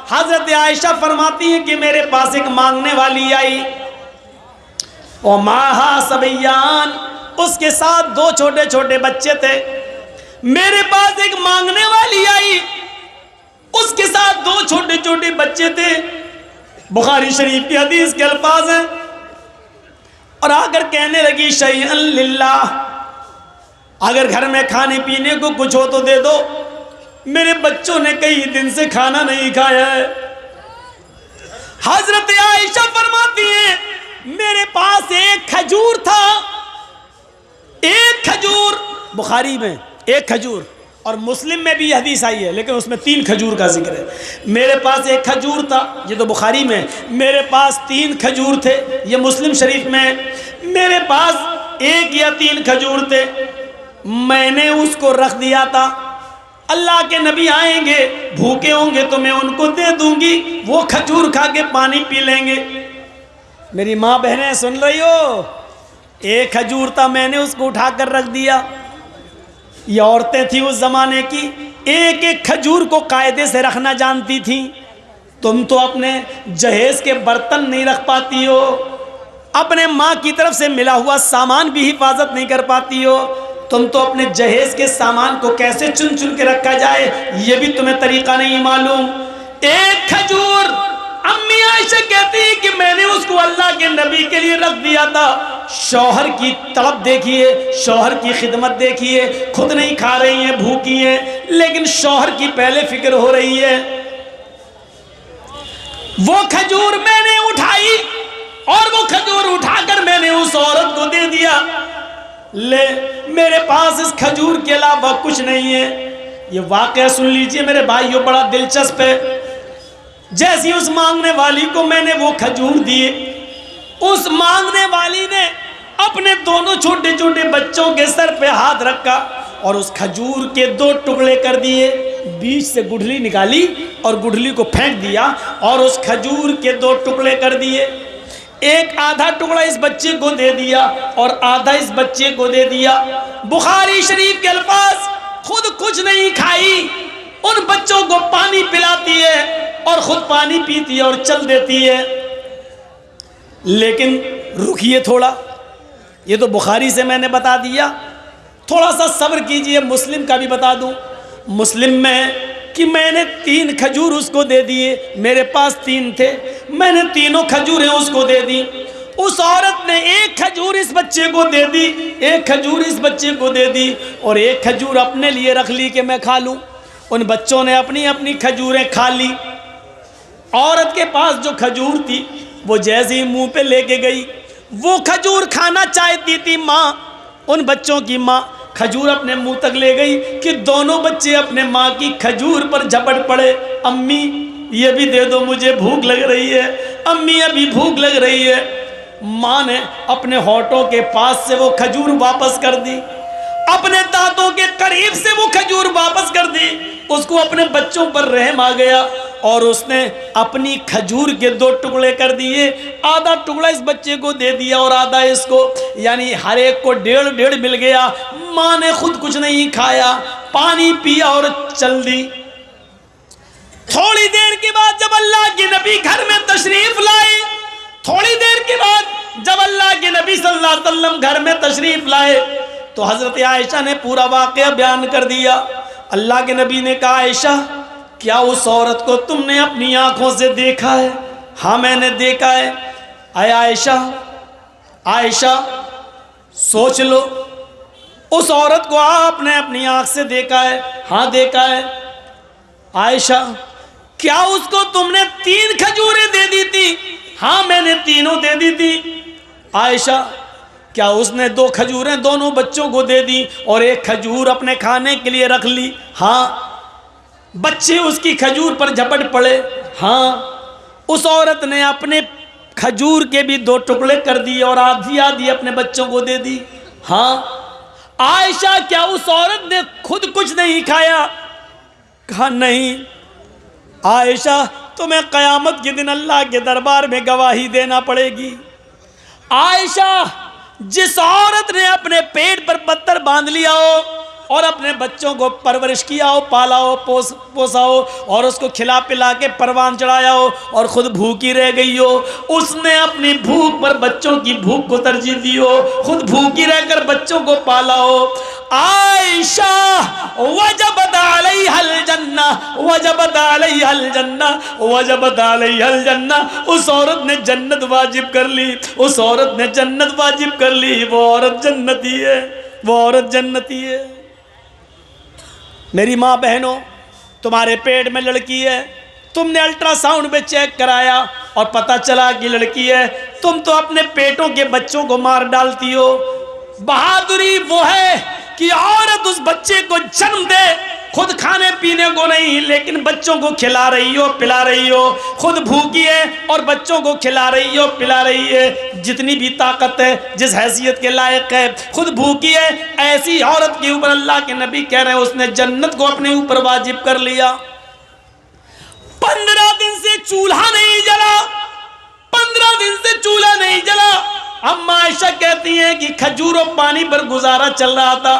हजरत आयशा फरमाती हैं कि मेरे पास एक मांगने वाली आई, और माहा सबयान, उसके साथ 2 छोटे छोटे बच्चे थे। मेरे पास एक मांगने वाली आई, उसके साथ 2 छोटे छोटे बच्चे थे। बुखारी शरीफ की हदीस के अल्फाज हैं। और आकर कहने लगी शैअन लिल्लाह, अगर घर में खाने पीने को कुछ हो तो दे दो, मेरे बच्चों ने कई दिन से खाना नहीं खाया है। हजरत आयशा फरमाती है मेरे पास एक खजूर था, एक खजूर, बुखारी में एक खजूर, और मुस्लिम में भी हदीस आई है लेकिन उसमें 3 खजूर का जिक्र है। मेरे पास एक खजूर था, ये तो बुखारी में, मेरे पास 3 खजूर थे, ये मुस्लिम शरीफ में। मेरे पास 1 या 3 खजूर थे, मैंने उसको रख दिया था। अल्लाह के नबी आएंगे, भूखे होंगे तो मैं उनको दे दूंगी, वो खजूर खा के पानी पी लेंगे। मेरी माँ बहनें सुन रही हो, 1 खजूर था, मैंने उसको उठाकर रख दिया। ये औरतें थी उस जमाने की, एक एक खजूर को कायदे से रखना जानती थी। तुम तो अपने जहेज के बर्तन नहीं रख पाती हो, अपने माँ की तरफ से मिला हुआ सामान भी हिफाजत नहीं कर पाती हो। तुम तो अपने जहेज के सामान को कैसे चुन चुन के रखा जाए ये भी तुम्हें तरीका नहीं मालूम। 1 खजूर, अम्मी आयशा कहती है कि मैंने उसको अल्लाह के नबी के लिए रख दिया था। शौहर की तड़प देखिए, शौहर की खिदमत देखिए, खुद नहीं खा रही हैं, भूखी हैं, लेकिन शौहर की पहले फिक्र हो रही है। वो खजूर मैंने उठाई और वो खजूर उठाकर मैंने उस औरत को दे दिया। ले, मेरे पास इस खजूर के अलावा कुछ नहीं है। ये वाकया सुन लीजिए मेरे भाइयों, बड़ा दिलचस्प है। जैसी उस मांगने वाली को मैंने वो खजूर दिए, उस मांगने वाली ने अपने दोनों छोटे छोटे बच्चों के सर पे हाथ रखा और उस खजूर के 2 टुकड़े कर दिए, बीच से गुठली निकाली और गुठली को फेंक दिया और उस खजूर के 2 टुकड़े कर दिए। एक आधा टुकड़ा इस बच्चे को दे दिया और आधा इस बच्चे को दे दिया। बुखारी शरीफ के अल्फाज, खुद कुछ नहीं खाई, उन बच्चों को पानी पिलाती है और खुद पानी पीती है और चल देती है। लेकिन रुकिए थोड़ा, ये तो बुखारी से मैंने बता दिया, थोड़ा सा सब्र कीजिए, मुस्लिम का भी बता दूं। मुस्लिम में कि मैंने 3 खजूर उसको दे दिए, मेरे पास 3 थे, मैंने तीनों खजूरें उसको दे दी। उस औरत ने 1 खजूर इस बच्चे को दे दी, 1 खजूर इस बच्चे को दे दी और 1 खजूर अपने लिए रख ली कि मैं खा लूं। उन बच्चों ने अपनी अपनी खजूरें खा ली। औरत के पास जो खजूर थी वो जैसे ही मुंह पे लेके गई, वो खजूर खाना चाहती थी माँ, उन बच्चों की माँ खजूर अपने मुंह तक ले गई कि दोनों बच्चे अपने माँ की खजूर पर झपट पड़े। अम्मी ये भी दे दो, मुझे भूख लग रही है, अम्मी अभी भूख लग रही है। माँ ने अपने होठों के पास से वो खजूर वापस कर दी, अपने दांतों के करीब से वो खजूर वापस कर दी। उसको अपने बच्चों पर रहम आ गया और उसने अपनी खजूर के 2 टुकड़े कर दिए, आधा टुकड़ा इस बच्चे को दे दिया और आधा इसको, यानी हर एक को 1.5 मिल गया। माँ ने खुद कुछ नहीं खाया, पानी पिया और चल दी। थोड़ी देर के बाद जब अल्लाह के नबी घर में तशरीफ लाए, थोड़ी देर के बाद जब अल्लाह के नबी सल्लल्लाहु अलैहि वसल्लम घर में तशरीफ लाए तो हजरत आयशा ने पूरा वाकया बयान कर दिया। अल्लाह के नबी ने कहा, आयशा क्या उस औरत को तुमने अपनी आंखों से देखा है? हाँ मैंने देखा है। आय आयशा, आयशा सोच लो, उस औरत को आपने अपनी आंख से देखा है? हाँ देखा है। आयशा क्या उसको तुमने 3 खजूरें दे दी थी? हाँ मैंने तीनों दे दी थी। आयशा क्या उसने 2 खजूरें दोनों बच्चों को दे दी और 1 खजूर अपने खाने के लिए रख ली? हाँ। बच्चे उसकी खजूर पर झपट पड़े? हाँ। उस औरत ने अपने खजूर के भी 2 टुकड़े कर दिए और आधी आधी अपने बच्चों को दे दी? हाँ। आयशा क्या उस औरत ने खुद कुछ नहीं खाया? कहा नहीं। आयशा तुम्हें क़यामत के दिन अल्लाह के दरबार में गवाही देना पड़ेगी। आयशा जिस औरत ने अपने पेट पर पत्थर बांध लिया हो और अपने बच्चों को परवरिश किया हो, पाला हो, पोसा हो और उसको खिला पिला के परवान चढ़ाया हो और ख़ुद भूखी रह गई हो। उसने अपनी भूख पर बच्चों की भूख को तरजीह दी हो, खुद भूखी रहकर बच्चों को पाला हो। आयशा वजबत अलैहल जन्ना, वजबत अलैहल जन्ना, वजबत अलैहल जन्ना। उस औरत ने जन्नत वाजिब कर ली, उस औरत ने जन्नत वाजिब कर ली। वो औरत जन्नती है, वो औरत जन्नती है। मेरी माँ बहनों, तुम्हारे पेट में लड़की है, तुमने अल्ट्रासाउंड में चेक कराया और पता चला कि लड़की है, तुम तो अपने पेटों के बच्चों को मार डालती हो। बहादुरी वो है कि औरत उस बच्चे को जन्म दे, खुद खाने पीने को नहीं लेकिन बच्चों को खिला रही हो, पिला रही हो। खुद भूखी है और बच्चों को खिला रही हो, पिला रही है। जितनी भी ताकत है, जिस हैसियत के लायक है, खुद भूखी है। ऐसी औरत के ऊपर अल्लाह के नबी कह रहे हैं उसने जन्नत को अपने ऊपर वाजिब कर लिया। 15 दिन से चूल्हा नहीं जला, 15 दिन से चूल्हा नहीं जला। अम्मा आयशा कहती हैं कि खजूर और पानी पर गुजारा चल रहा था।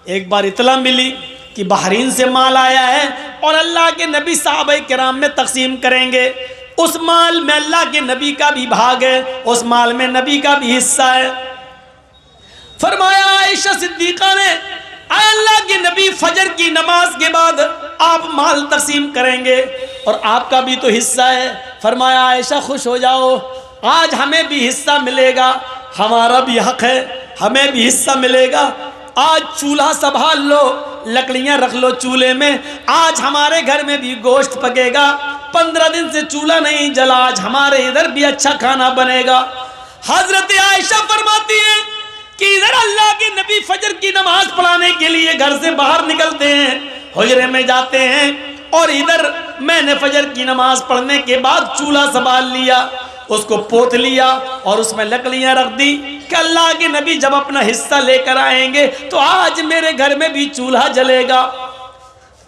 एक बार इतला मिली कि बहरीन से माल आया है और अल्लाह के नबी साहबे किराम में तकसीम करेंगे। उस माल में अल्लाह के नबी का भी भाग है, उस माल में नबी का भी हिस्सा है। फरमाया आयशा सिद्दीका ने, अल्लाह के नबी फजर की नमाज के बाद आप माल तकसीम करेंगे और आपका भी तो हिस्सा है। फरमाया आयशा खुश हो जाओ, आज हमें भी हिस्सा मिलेगा, हमारा भी हक है, हमें भी हिस्सा मिलेगा। आज चूल्हा संभाल लो, लकड़ियां रख लो चूल्हे में, आज हमारे घर में भी गोश्त पकेगा। 15 दिन से चूल्हा नहीं जला, आज हमारे इधर भी अच्छा खाना बनेगा। हजरत आयशा फरमाती है कि इधर अल्लाह के नबी फजर की नमाज पढ़ाने के लिए घर से बाहर निकलते हैं, हुजरे में जाते हैं, और इधर मैंने फजर की नमाज पढ़ने के बाद चूल्हा संभाल लिया, उसको पोत लिया और उसमें लकड़ियां रख दी कि अल्लाह के नबी जब अपना हिस्सा लेकर आएंगे तो आज मेरे घर में भी चूल्हा जलेगा।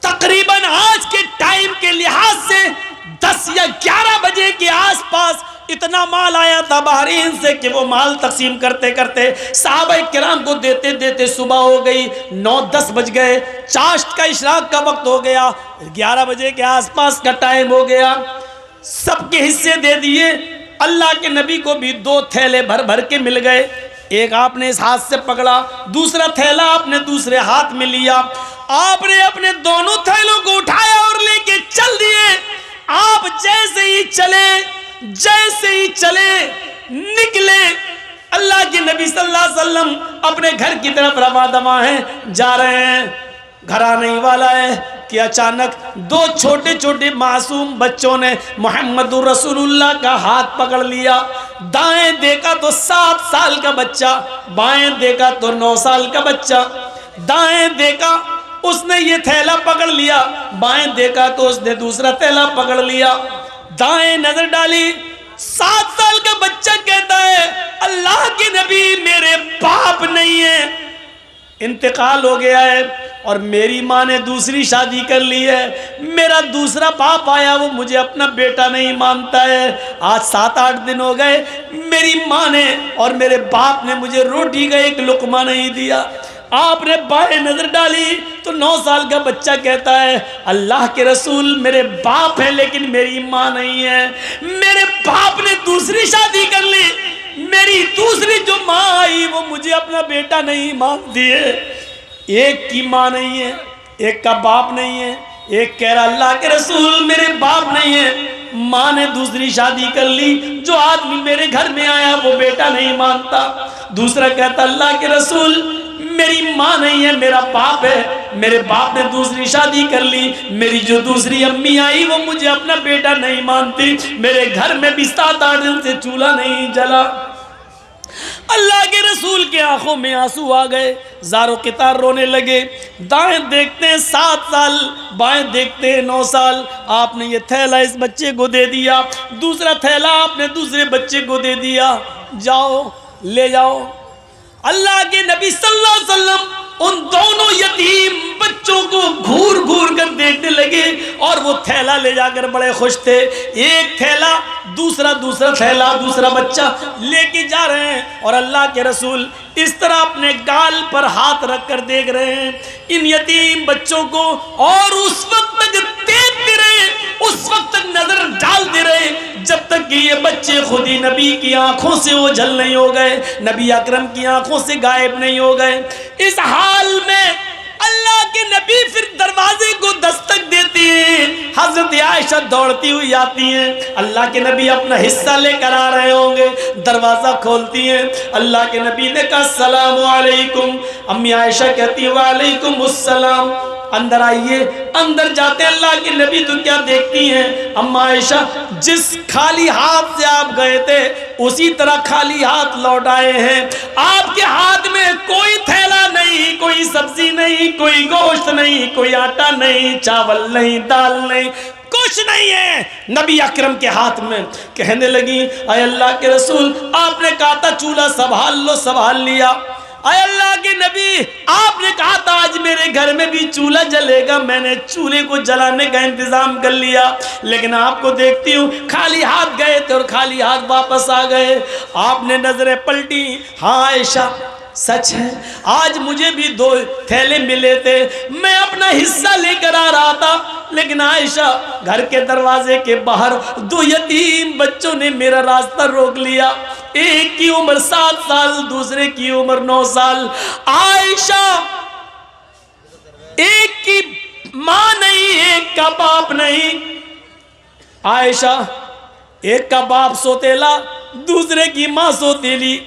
तकरीबन आज के टाइम के लिहाज से 10 या 11 बजे के आसपास इतना माल आया था बहरीन से कि वो माल तकसीम करते करते सहाबा किराम को देते देते सुबह हो गई, 9-10 बज गए, चाश्त का इशराक का वक्त हो गया, 11 बजे के आसपास का टाइम हो गया। सबके हिस्से दे दिए। अल्लाह के नबी को भी 2 थैले भर भर के मिल गए। एक आपने इस हाथ से पकड़ा, दूसरा थैला आपने दूसरे हाथ में लिया। आपने अपने दोनों थैलों को उठाया और लेके चल दिए। आप जैसे ही चले निकले, अल्लाह के नबी सल्लल्लाहु अलैहि वसल्लम अपने घर की तरफ रवा दवा हैं, जा रहे हैं। घर आने ही वाला है कि अचानक 2 छोटे छोटे मासूम बच्चों ने मोहम्मदुर रसूलुल्लाह का हाथ पकड़ लिया। दाएं देखा तो 7 साल का बच्चा, बाएं देखा तो 9 साल का बच्चा। दाएं देखा उसने ये थैला पकड़ लिया, बाएं देखा तो उसने दूसरा थैला पकड़ लिया। दाएं नजर डाली, 7 साल का बच्चा कहता है अल्लाह के नबी मेरे बाप नहीं है, इंतकाल हो गया है और मेरी माँ ने दूसरी शादी कर ली है। मेरा दूसरा बाप आया, वो मुझे अपना बेटा नहीं मानता है। आज 7-8 दिन हो गए, मेरी माँ ने और मेरे बाप ने मुझे रोटी का एक लुकमा नहीं दिया। आपने बाएं नजर डाली तो 9 साल का बच्चा कहता है अल्लाह के रसूल मेरे बाप है लेकिन मेरी माँ नहीं है। मेरे बाप ने दूसरी शादी कर ली, मेरी दूसरी जो माँ आई वो मुझे अपना बेटा नहीं मानती है। एक की माँ नहीं है, एक का बाप नहीं है। एक कह रहा अल्लाह के रसूल मेरे बाप नहीं है, माँ ने दूसरी शादी कर ली, जो आदमी मेरे घर में आया वो बेटा नहीं मानता। दूसरा कहता अल्लाह के रसूल मेरी माँ नहीं है, मेरा बाप है, मेरे बाप ने दूसरी शादी कर ली, मेरी जो दूसरी अम्मी आई वो मुझे अपना बेटा नहीं मानती। मेरे घर में भी 7-8 दिन से चूल्हा नहीं जला। अल्लाह के रसूल के आंखों में आंसू आ गए, ज़ारो कितार रोने लगे। दाएं देखते हैं 7 साल, बाएं देखते हैं 9 साल। आपने ये थैला इस बच्चे को दे दिया, दूसरा थैला आपने दूसरे बच्चे को दे दिया, जाओ ले जाओ। अल्लाह के नबी सल्लल्लाहु अलैहि वसल्लम उन दोनों यतीम बच्चों को घूर घूर कर देखने लगे और वो थैला ले जाकर बड़े खुश थे। एक थैला दूसरा थैला दूसरा बच्चा लेके जा रहे हैं और अल्लाह के रसूल इस तरह अपने गाल पर हाथ रख कर देख रहे हैं इन यतीम बच्चों को, और उस वक्त तक देखते रहे, उस वक्त तक नजर डालते रहे जब तक कि ये बच्चे खुद ही नबी की आंखों से ओझल नहीं हो गए, नबी अकरम की आंखों से गायब नहीं हो गए। इस हाल में अल्लाह के नबी फिर दरवाजे को दस्तक देती हैं। हजरत आयशा दौड़ती हुई आती हैं, अल्लाह के नबी अपना हिस्सा लेकर आ रहे होंगे, दरवाजा खोलती हैं। अल्लाह के नबी ने कहा अस्सलामु अलैकुम। अम्मी आयशा कहती है वालेकुम अस्सलाम, अंदर आइए। अंदर जाते अल्लाह के नबी तो क्या देखती हैं अम्मा आयशा, जिस खाली हाथ से आप गए थे उसी तरह खाली हाथ लौट आए हैं। आपके हाथ में कोई थैला नहीं, कोई सब्जी नहीं, कोई गोश्त नहीं, कोई आटा नहीं, चावल नहीं, दाल नहीं, कुछ नहीं है नबी अकरम के हाथ में। कहने लगी अय अल्लाह के रसूल, आपने कहा था चूल्हा संभाल लो, संभाल लिया। अय अल्लाह के नबी, आपने कहा था आज मेरे घर में भी चूल्हा जलेगा, मैंने चूल्हे को जलाने का इंतजाम कर लिया, लेकिन आपको देखती हूँ खाली हाथ गए थे और खाली हाथ वापस आ गए। आपने नजरें पलटी, हाँ आयशा सच है, आज मुझे भी 2 थैले मिले थे, मैं अपना हिस्सा लेकर आ रहा था, लेकिन आयशा घर के दरवाजे के बाहर 2 यतीम बच्चों ने मेरा रास्ता रोक लिया। एक की उम्र 7 साल, दूसरे की उम्र 9 साल। आयशा एक की मां नहीं, एक का बाप नहीं। आयशा एक का बाप सोतेला, दूसरे की मां सोतेली।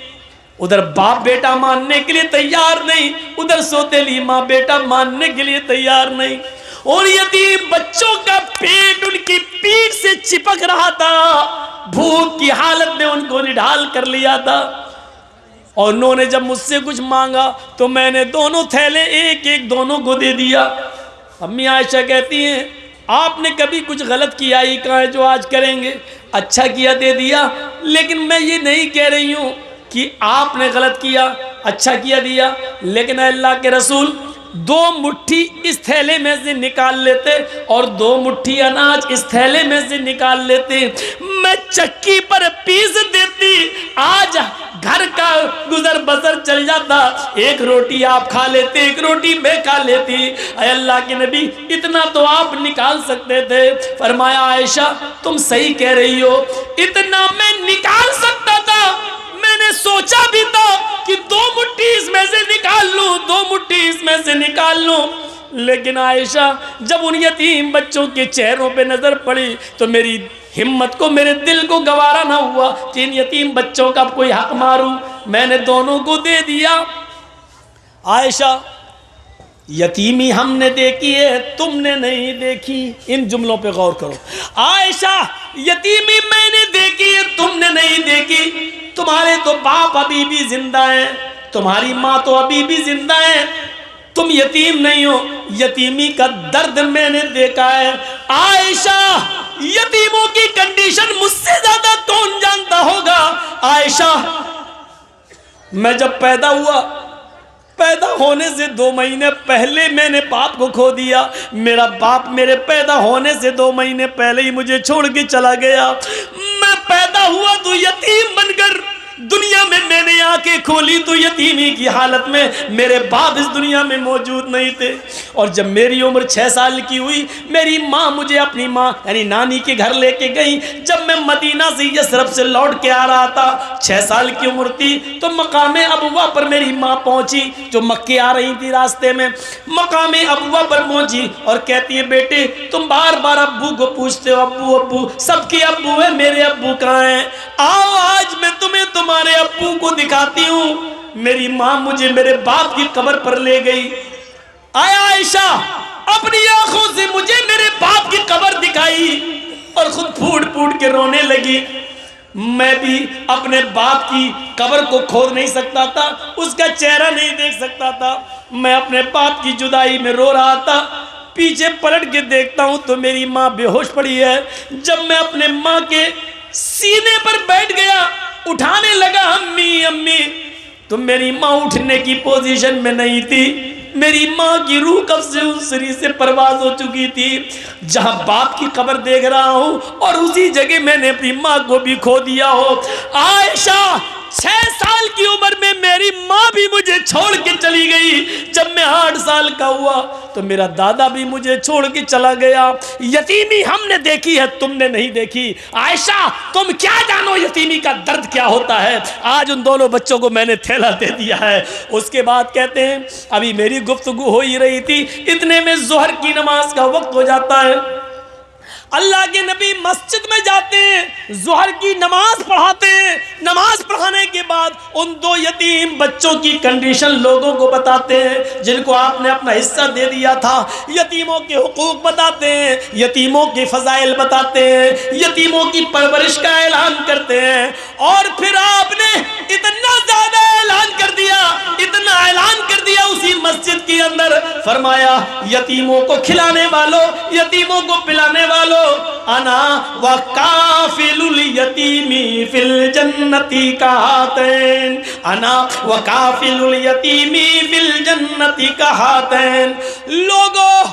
उधर बाप बेटा मानने के लिए तैयार नहीं, उधर सोतेली माँ बेटा मानने के लिए तैयार नहीं। और यतीम बच्चों का पेट उनकी पीठ से चिपक रहा था, भूख की हालत में उनको निढाल कर लिया था। और उन्होंने जब मुझसे कुछ मांगा तो मैंने दोनों थैले एक एक दोनों को दे दिया। अम्मी आयशा कहती हैं आपने कभी कुछ गलत किया ही कहा है जो आज करेंगे, अच्छा किया दे दिया, लेकिन मैं ये नहीं कह रही हूँ कि आपने गलत किया, अच्छा किया दिया, लेकिन अल्लाह के रसूल 2 मुट्ठी इस थैले में से निकाल लेते और 2 मुट्ठी अनाज इस थैले में से निकाल लेते, मैं चक्की पर पीस देती, आज घर का गुजर बसर चल जाता। 1 रोटी आप खा लेते, 1 रोटी मैं खा लेती। अल्लाह के नबी इतना तो आप निकाल सकते थे। फरमाया आयशा तुम सही कह रही हो, इतना मैं निकाल सकता था, मैंने सोचा भी था कि 2 मुट्ठी इसमें से निकाल लूं, 2 मुट्ठी इसमें से निकाल लूं, लेकिन आयशा जब उन यतीम बच्चों के चेहरों पे नजर पड़ी तो मेरी हिम्मत को, मेरे दिल को गवारा ना हुआ कि इन यतीम बच्चों का कोई हक मारूं, मैंने दोनों को दे दिया। आयशा यतीमी हमने देखी है, तुमने नहीं देखी। इन जुमलों पे गौर करो। आयशा यतीमी मैंने देखी है, तुमने नहीं देखी। तुम्हारे तो बाप अभी भी जिंदा हैं, तुम्हारी माँ तो अभी भी जिंदा है, तुम यतीम नहीं हो। यतीमी का दर्द मैंने देखा है। आयशा यतीमों की कंडीशन मुझसे ज्यादा कौन जानता होगा। आयशा मैं जब पैदा हुआ, पैदा होने से 2 महीने पहले मैंने बाप को खो दिया। मेरा बाप मेरे पैदा होने से 2 महीने पहले ही मुझे छोड़ के चला गया। मैं पैदा हुआ तो यतीम बनकर दुनिया में मैंने आंखें खोली तो यतीमी की हालत में मेरे बाप इस दुनिया में मौजूद नहीं थे। और जब मेरी उम्र 6 साल की हुई, मेरी माँ मुझे अपनी माँ यानी नानी के घर लेके गई। जब मैं मदीना से यसरफ से लौट के आ रहा था, 6 साल की उम्र थी, तो मकामे अबुआ पर मेरी माँ पहुंची जो मक्के आ रही थी। रास्ते में मकामे अबुआ पर पहुंची और कहती है बेटे तुम बार बार अब्बू को पूछते हो, अब्बू अब्बू, सबके अब्बू है, मेरे अब्बू कहाँ हैं? आओ आज मैं तुम्हें तुम्हारे अब्बू को दिखाती हूँ। मेरी माँ मुझे मेरे बाप की कब्र पर ले गई। आया आयशा अपनी आंखों से मुझे मेरे बाप की कब्र दिखाई और खुद फूट फूट के रोने लगी। मैं भी अपने बाप की कब्र को खोद नहीं सकता था, उसका चेहरा नहीं देख सकता था। मैं अपने बाप की जुदाई में रो रहा था। पीछे पलट के देखता हूँ तो मेरी माँ बेहोश पड़ी है। जब मैं अपने माँ के सीने पर बैठ गया, उठाने लगा अम्मी अम्मी, तो मेरी माँ उठने की पोजीशन में नहीं थी। मेरी माँ की रूह कब से उस शरीर से परवाज हो चुकी थी। जहां बाप की कब्र देख रहा हूं और उसी जगह मैंने अपनी माँ को भी खो दिया हो। आयशा 6 साल की उम्र में मेरी माँ भी मुझे छोड़ के चली गई। जब मैं 8 साल का हुआ तो मेरा दादा भी मुझे छोड़ के चला गया। यतीमी हमने देखी है, तुमने नहीं देखी। आयशा तुम क्या जानो यतीमी का दर्द क्या होता है। आज उन दोनों बच्चों को मैंने थैला दे दिया है। उसके बाद कहते हैं अभी मेरी गुफ्तगू हो ही रही थी, इतने में ज़ोहर की नमाज का वक्त हो जाता है। अल्लाह के नबी मस्जिद में जाते हैं, ज़ोहर की नमाज पढ़ाते हैं। नमाज पढ़ाने के बाद उन 2 यतीम बच्चों की कंडीशन लोगों को बताते हैं जिनको आपने अपना हिस्सा दे दिया था। यतीमों के हुकूक बताते हैं, यतीमों के फ़ज़ाइल बताते हैं, यतीमों की परवरिश का ऐलान करते हैं। और फिर आपने इतना ज़्यादा ऐलान कर दिया, इतना ऐलान कर दिया उसी मस्जिद के अंदर, फरमाया यतीमों को खिलाने वालों, यतीमों को पिलाने वालों, अना व काफिलुल यतीमी फिल जन्नती कहातैन, अना व काफिलुल यतीमी फिल जन्नती कहातैन। लोगों,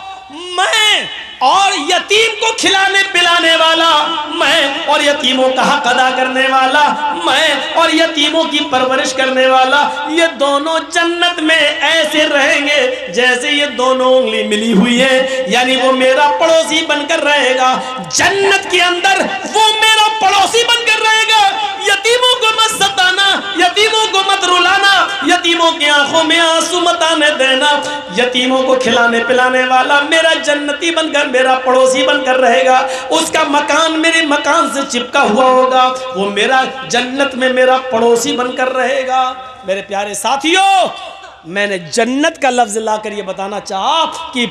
मैं और यतीम को खिलाने पिलाने वाला मैं, और यतीमों का हक अदा करने वाला मैं, और यतीमों की परवरिश करने वाला, ये दोनों जन्नत में ऐसे रहेंगे जैसे ये दोनों उंगली मिली हुई है। यानी वो मेरा पड़ोसी बनकर रहेगा जन्नत के अंदर, वो मेरा पड़ोसी बनकर रहेगा। यतीमों को मत सताना, यतीमों को मत रुलाना, यतीमों की आंखों में आंसू मत आने देना। यतीमों को खिलाने पिलाने वाला मेरा जन्नती बनकर, मेरा पड़ोसी बनकर रहेगा। उसका मकान मेरे मकान से चिपका हुआ होगा, वो मेरा जन्नत में मेरा पड़ोसी बनकर रहेगा। मेरे प्यारे साथियों, मैंने जन्नत का लफ्ज़ लाकर ये बताना चाहा कि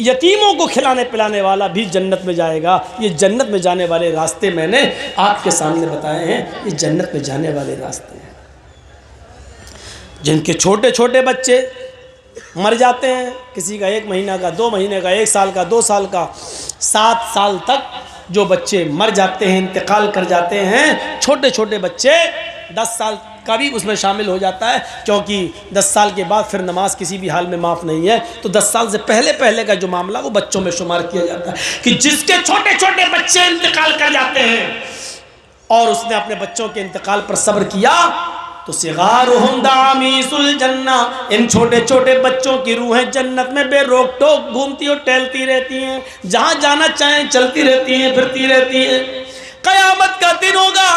यतीमों को खिलाने पिलाने वाला भी जन्नत में जाएगा। ये जन्नत में जाने वाले रास्ते मैंने आपके सामने बताए हैं। ये जन्नत में जाने वाले रास्ते हैं। जिनके छोटे छोटे बच्चे मर जाते हैं, किसी का 1 महीना का, 2 महीने का, 1 साल का, 2 साल का, 7 साल तक जो बच्चे मर जाते हैं, इंतकाल कर जाते हैं, छोटे छोटे बच्चे, 10 साल का भी उसमें शामिल हो जाता है, क्योंकि 10 साल के बाद फिर नमाज किसी भी हाल में माफ़ नहीं है। तो 10 साल से पहले पहले का जो मामला वो बच्चों में शुमार किया जाता है कि जिसके छोटे छोटे बच्चे इंतकाल कर जाते हैं और उसने अपने बच्चों के इंतकाल पर सब्र किया, तो सिगारुहुम दामीसुल जन्ना, इन छोटे छोटे बच्चों की रूहें जन्नत में बेरोक टोक घूमती और टहलती रहती हैं, जहाँ जाना चाहें चलती रहती हैं, फिरती रहती हैं। क़यामत का दिन होगा,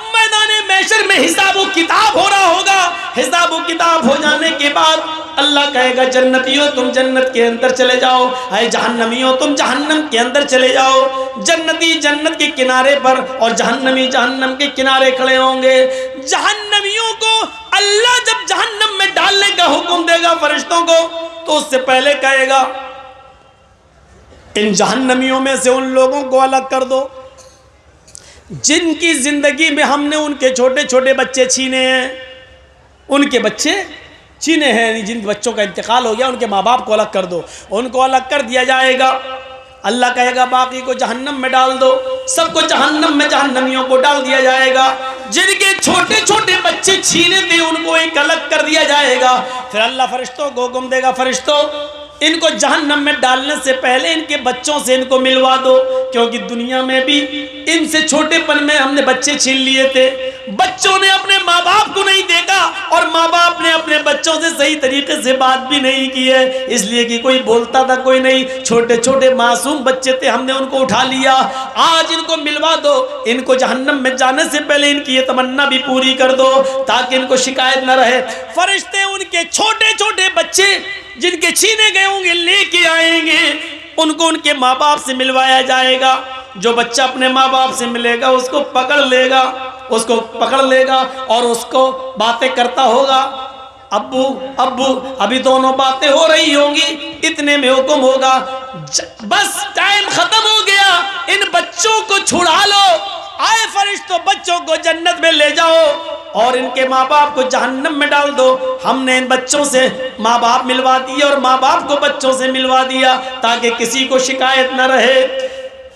मैदाने महशर में हिसाब किताब हो रहा होगा। हिसाब किताब हो जाने के बाद अल्लाह कहेगा जन्नतियों तुम जन्नत के अंदर चले जाओ, है जहन्नमियों तुम जहन्नम के अंदर चले जाओ। जन्नती जन्नत के किनारे पर और जहन्नमी जहन्नम के किनारे खड़े होंगे। जहन्नमियों को अल्लाह जब जहन्नम में डालने का हुक्म देगा फरिश्तों को, तो उससे पहले कहेगा इन जहन्नमियों में से उन लोगों को अलग कर दो जिनकी जिंदगी में हमने उनके छोटे छोटे बच्चे छीने हैं, उनके बच्चे छीने हैं, जिन बच्चों का इंतकाल हो गया उनके माँ बाप को अलग कर दो, उनको अलग कर दिया जाएगा। अल्लाह कहेगा बाकी को जहन्नम में डाल दो, सबको जहन्नम में जहन्नमियों को डाल दिया जाएगा। जिनके छोटे छोटे बच्चे छीने थे उनको एक अलग कर दिया जाएगा। फिर अल्लाह फरिश्तों को हुक्म देगा, फरिश्तों इनको जहन्नम में डालने से पहले इनके बच्चों से इनको मिलवा दो, क्योंकि दुनिया में भी इनसे छोटेपन में हमने बच्चे छीन लिए थे। बच्चों ने अपने माँ बाप को नहीं देखा और माँ बाप ने अपने बच्चों से सही तरीके से बात भी नहीं की है, इसलिए कि कोई बोलता था कोई नहीं। छोटे छोटे मासूम बच्चे थे, हमने उनको उठा लिया। आज इनको मिलवा दो, इनको जहन्नम में जाने से पहले इनकी ये तमन्ना भी पूरी कर दो ताकि इनको शिकायत न रहे। फरिश्ते उनके छोटे छोटे बच्चे जिनके छीने गए होंगे लेके आएंगे, उनको उनके माँ बाप से मिलवाया जाएगा। जो बच्चा अपने माँ बाप से मिलेगा उसको पकड़ लेगा, उसको पकड़ लेगा और उसको बातें करता होगा, अब्बू अब्बू। अभी दोनों बातें हो रही होंगी, इतने में हुक्म होगा बस टाइम खत्म हो गया, इन बच्चों को छुड़ा लो। आए फरिश्तों बच्चों को जन्नत में ले जाओ और इनके माँ बाप को जहन्नम में डाल दो। हमने इन बच्चों से माँ बाप मिलवा दिए और माँ बाप को बच्चों से मिलवा दिया ताकि किसी को शिकायत न रहे।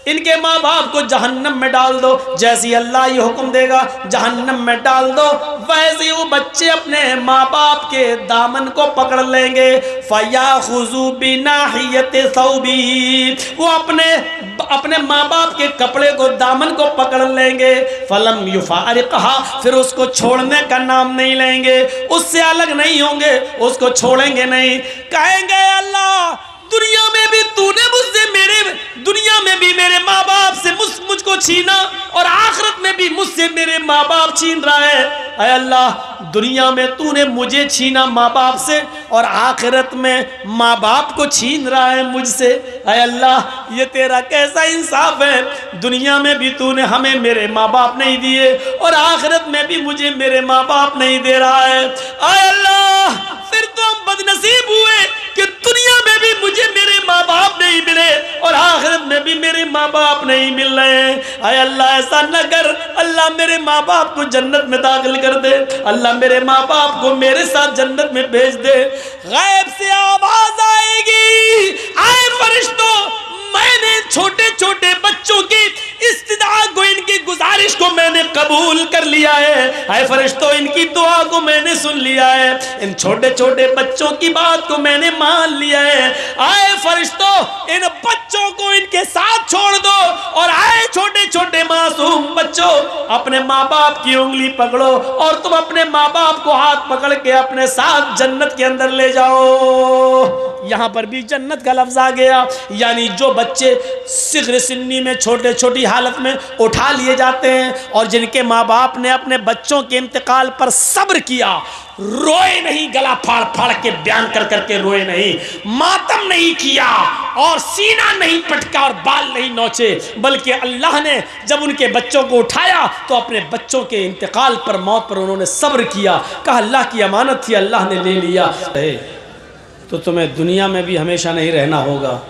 इनके माँ बाप को जहन्नम में डाल दो, जैसी अल्लाह ये हुक्म देगा जहन्नम में डाल दो, वैसे ही वो बच्चे अपने माँ बाप के दामन को पकड़ लेंगे। फयाखुज़ू बिनाहियति सौबी, वो अपने माँ बाप के कपड़े को दामन को पकड़ लेंगे। फलम युफारिक़हा, फिर उसको छोड़ने का नाम नहीं लेंगे, उससे अलग नहीं होंगे, उसको छोड़ेंगे नहीं। कहेंगे अल्लाह दुनिया में भी तूने दुनिया में भी मेरे माँ बाप से मुझको छीना, और आखिरत में भी मुझसे मेरे माँ बाप छीन रहा है। ऐ अल्लाह दुनिया में तूने मुझे छीना माँ बाप से, और आखिरत में माँ बाप को छीन रहा है मुझसे। ऐ अल्लाह ये तेरा कैसा इंसाफ है, दुनिया में भी तूने हमें मेरे माँ बाप नहीं दिए, और आखिरत में भी मुझे मेरे माँ बाप नहीं दे रहा है। ऐ अल्लाह फिर तो हम बदनसीब हुए कि दुनिया में भी मुझे मेरे माँ बाप नहीं मिले, और आखिरत में भी मेरे माँ बाप नहीं मिल रहे हैं। आय अल्लाह ऐसा न कर, अल्लाह मेरे माँ बाप को जन्नत में दाखिल कर दे, अल्लाह मेरे माँ बाप को मेरे साथ जन्नत में भेज दे। गैब से आवाज आएगी, आए फरिश्तों मैंने छोटे छोटे बच्चों की इस्तिदा को, इनकी गुजारिश को मैंने कबूल कर लिया है। आए फरिश्तों इनकी दुआ को मैंने सुन लिया है, इन छोटे छोटे बच्चों की बात को मैंने मान लिया है। आए फरिश्तों इन बच्चों को इनके साथ छोड़ दो, और आए छोटे छोटे मासूम बच्चों अपने माँ बाप की उंगली पकड़ो, और तुम अपने माँ बाप को हाथ पकड़ के अपने साथ जन्नत के अंदर ले जाओ। यहाँ पर भी जन्नत का लफ्ज आ गया, यानी जो बच्चे सिग़्र सिन्नी में छोटे छोटी हालत में उठा लिए जाते हैं, और जिनके माँ बाप ने अपने बच्चों के इंतकाल पर सब्र किया, रोए नहीं, गला फाड़ फाड़ के बयान कर करके रोए नहीं, मातम नहीं किया, और सीना नहीं पटका, और बाल नहीं नोचे, बल्कि अल्लाह ने जब उनके बच्चों को उठाया तो अपने बच्चों के इंतकाल पर, मौत पर उन्होंने सब्र किया। कहा अल्लाह की अमानत थी, अल्लाह ने ले लिया। तो तुम्हें दुनिया में भी हमेशा नहीं रहना होगा,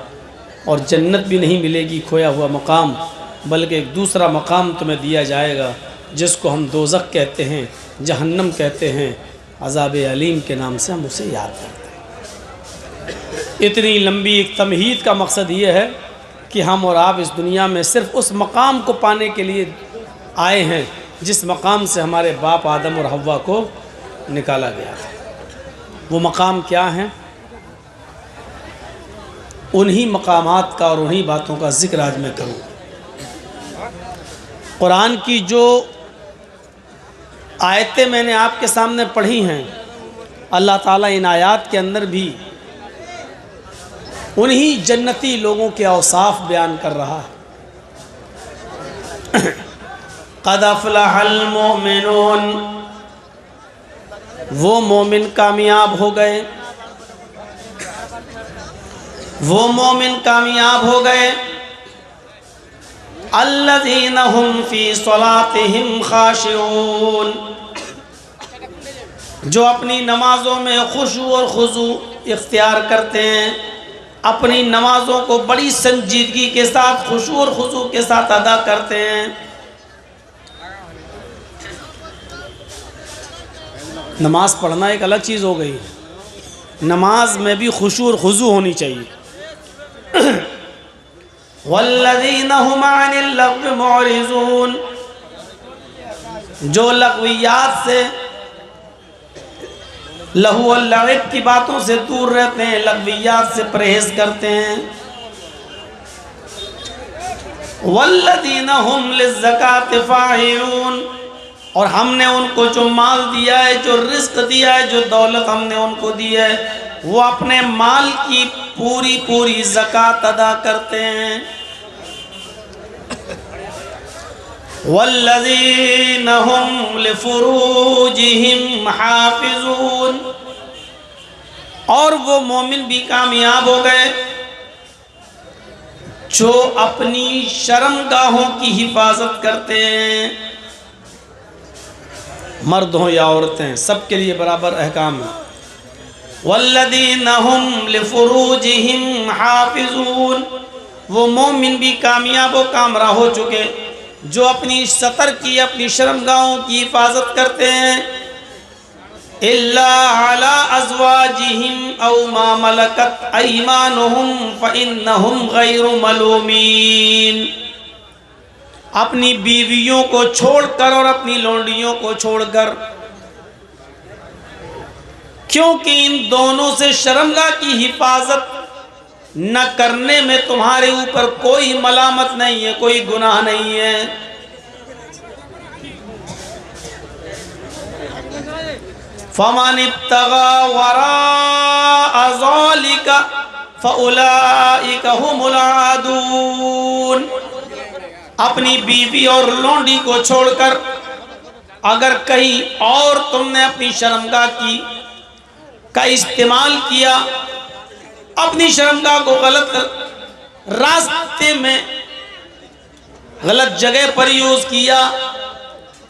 और जन्नत भी नहीं मिलेगी खोया हुआ मकाम, बल्कि एक दूसरा मकाम तुम्हें दिया जाएगा, जिसको हम दोज़ख कहते हैं, जहन्नम कहते हैं, अज़ाब अलीम के नाम से हम उसे याद करते हैं। इतनी लंबी एक तमहीद का मकसद ये है कि हम और आप इस दुनिया में सिर्फ़ उस मकाम को पाने के लिए आए हैं जिस मकाम से हमारे बाप आदम और हव्वा को निकाला गया था। वो मकाम क्या है? उन्हीं मकामात का और उन्हीं बातों का ज़िक्र आज मैं करूँ। कुरान की जो आयतें मैंने आपके सामने पढ़ी हैं, अल्लाह ताला इन आयात के अंदर भी उन्हीं जन्नती लोगों के औसाफ बयान कर रहा है। क़द अफ़लहल मोमिनून, वो मोमिन कामयाब हो गए, वो मोमिन कामयाब हो गए। अल्लज़ीना हुम फ़ी सलातिहिम ख़ाशिऊन, जो अपनी नमाज़ों में खुशू और खुज़ू इख्तियार करते हैं, अपनी नमाज़ों को बड़ी संजीदगी के साथ खुशू और खुज़ू के साथ अदा करते हैं। नमाज पढ़ना एक अलग चीज़ हो गई, नमाज में भी खुशू और खुज़ू होनी चाहिए। वल्लज़ीना हुम अनिल लग़्व मुअरिज़ून, जो लग़वियात से, लहू और लइब की बातों से दूर रहते हैं, लग़वियात से परहेज़ करते हैं। वल्लज़ीना हुम लिज़्ज़काति फ़ाइलून, और हमने उनको जो माल दिया है, जो रिज़्क़ दिया है, जो दौलत हमने उनको दी है, वो अपने माल की पूरी पूरी ज़कात अदा करते हैं। वल्लज़ीना हुम लिफ़ुरूजिहिम हाफ़िज़ून, और वो मोमिन भी कामयाब हो गए जो अपनी शर्मगाहों की हिफाजत करते हैं। मर्द हों या औरतें, सबके लिए बराबर अहकाम है। वल्लज़ीना हुम लिफ़ुरूजिहिम हाफ़िज़ून, वो मोमिन भी कामयाब व कामरा हो चुके जो अपनी सतर की, अपनी शर्मगाहों की हिफाजत करते हैं। इल्ला अला अज़वाजिहिम औ मा मलकत अयमानुहुम फ़इन्नहुम गैरु मलूमीन, अपनी बीवियों को छोड़कर और अपनी लौंडियों को छोड़कर, क्योंकि इन दोनों से शर्मगाह की हिफाजत न करने में तुम्हारे ऊपर कोई मलामत नहीं है, कोई गुनाह नहीं है। फमन इब्तगा वराअ ज़ालिका फउलाइका हुमुल आदून। अपनी बीवी और लौंडी को छोड़कर अगर कहीं और तुमने अपनी शर्मगाह का इस्तेमाल किया, अपनी शर्मगाह को गलत रास्ते में गलत जगह पर यूज किया,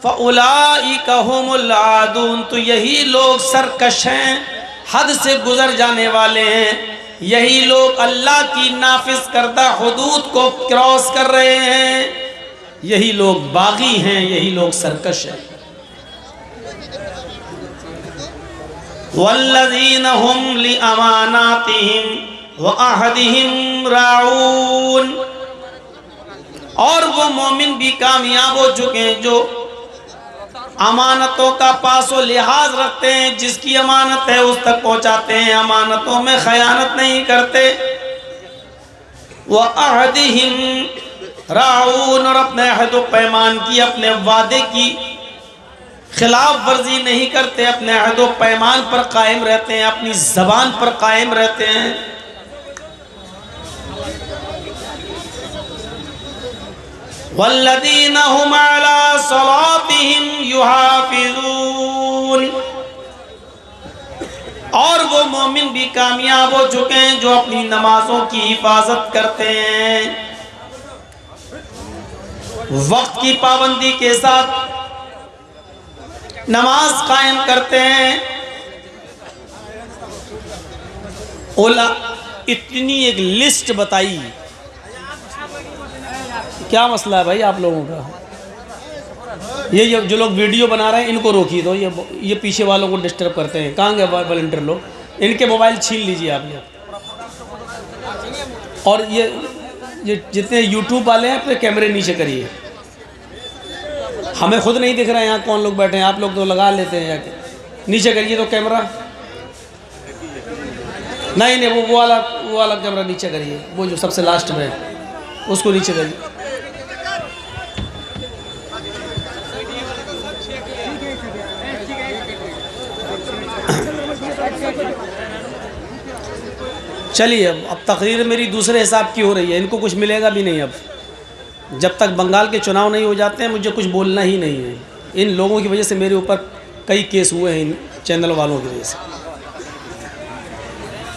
फउलाइका हुमुल आदून, तो यही लोग सरकश हैं, हद से गुजर जाने वाले हैं, यही लोग अल्लाह की नाफिज करदा हुदूद को क्रॉस कर रहे हैं, यही लोग बागी हैं, यही लोग सरकश हैं। वल्लज़ीना हुम लिअमानातिहिम व अहदिहिम राऊन। और वो मोमिन भी कामयाब हो चुके हैं जो अमानतों का पासो लिहाज रखते हैं, जिसकी अमानत है उस तक पहुंचाते हैं, अमानतों में खयानत नहीं करते। व अहदिहिम राऊन, और अपने अहद व पैमान की, अपने वादे की खिलाफ वर्जी नहीं करते, अपने अहद व पैमान पर कायम रहते हैं, अपनी जबान पर कायम रहते हैं। वल्लज़ीना हुम अला सलातिहिम युहाफिज़ून। और वो मोमिन भी कामयाब हो चुके हैं जो अपनी नमाजों की हिफाजत करते हैं, वक्त की पाबंदी के साथ नमाज कायम करते हैं। ओला इतनी एक लिस्ट बताई, क्या मसला है भाई आप लोगों का? ये जो लोग वीडियो बना रहे हैं इनको रोकिए दो, ये पीछे वालों को डिस्टर्ब करते हैं। कहाँ गए वॉलंटियर लोग? इनके मोबाइल छीन लीजिए आप लोग। और ये जितने यूट्यूब वाले हैं अपने कैमरे नीचे करिए, हमें खुद नहीं दिख रहा है यहाँ कौन लोग बैठे हैं, आप लोग तो लगा लेते हैं जाके। नीचे करिए तो कैमरा, नहीं वो वाला कैमरा नीचे करिए, वो जो सबसे लास्ट में उसको नीचे करिए। चलिए अब तकरीर मेरी दूसरे हिसाब की हो रही है, इनको कुछ मिलेगा भी नहीं। अब जब तक बंगाल के चुनाव नहीं हो जाते हैं मुझे कुछ बोलना ही नहीं है। इन लोगों की वजह से मेरे ऊपर कई केस हुए हैं, इन चैनल वालों की वजह से।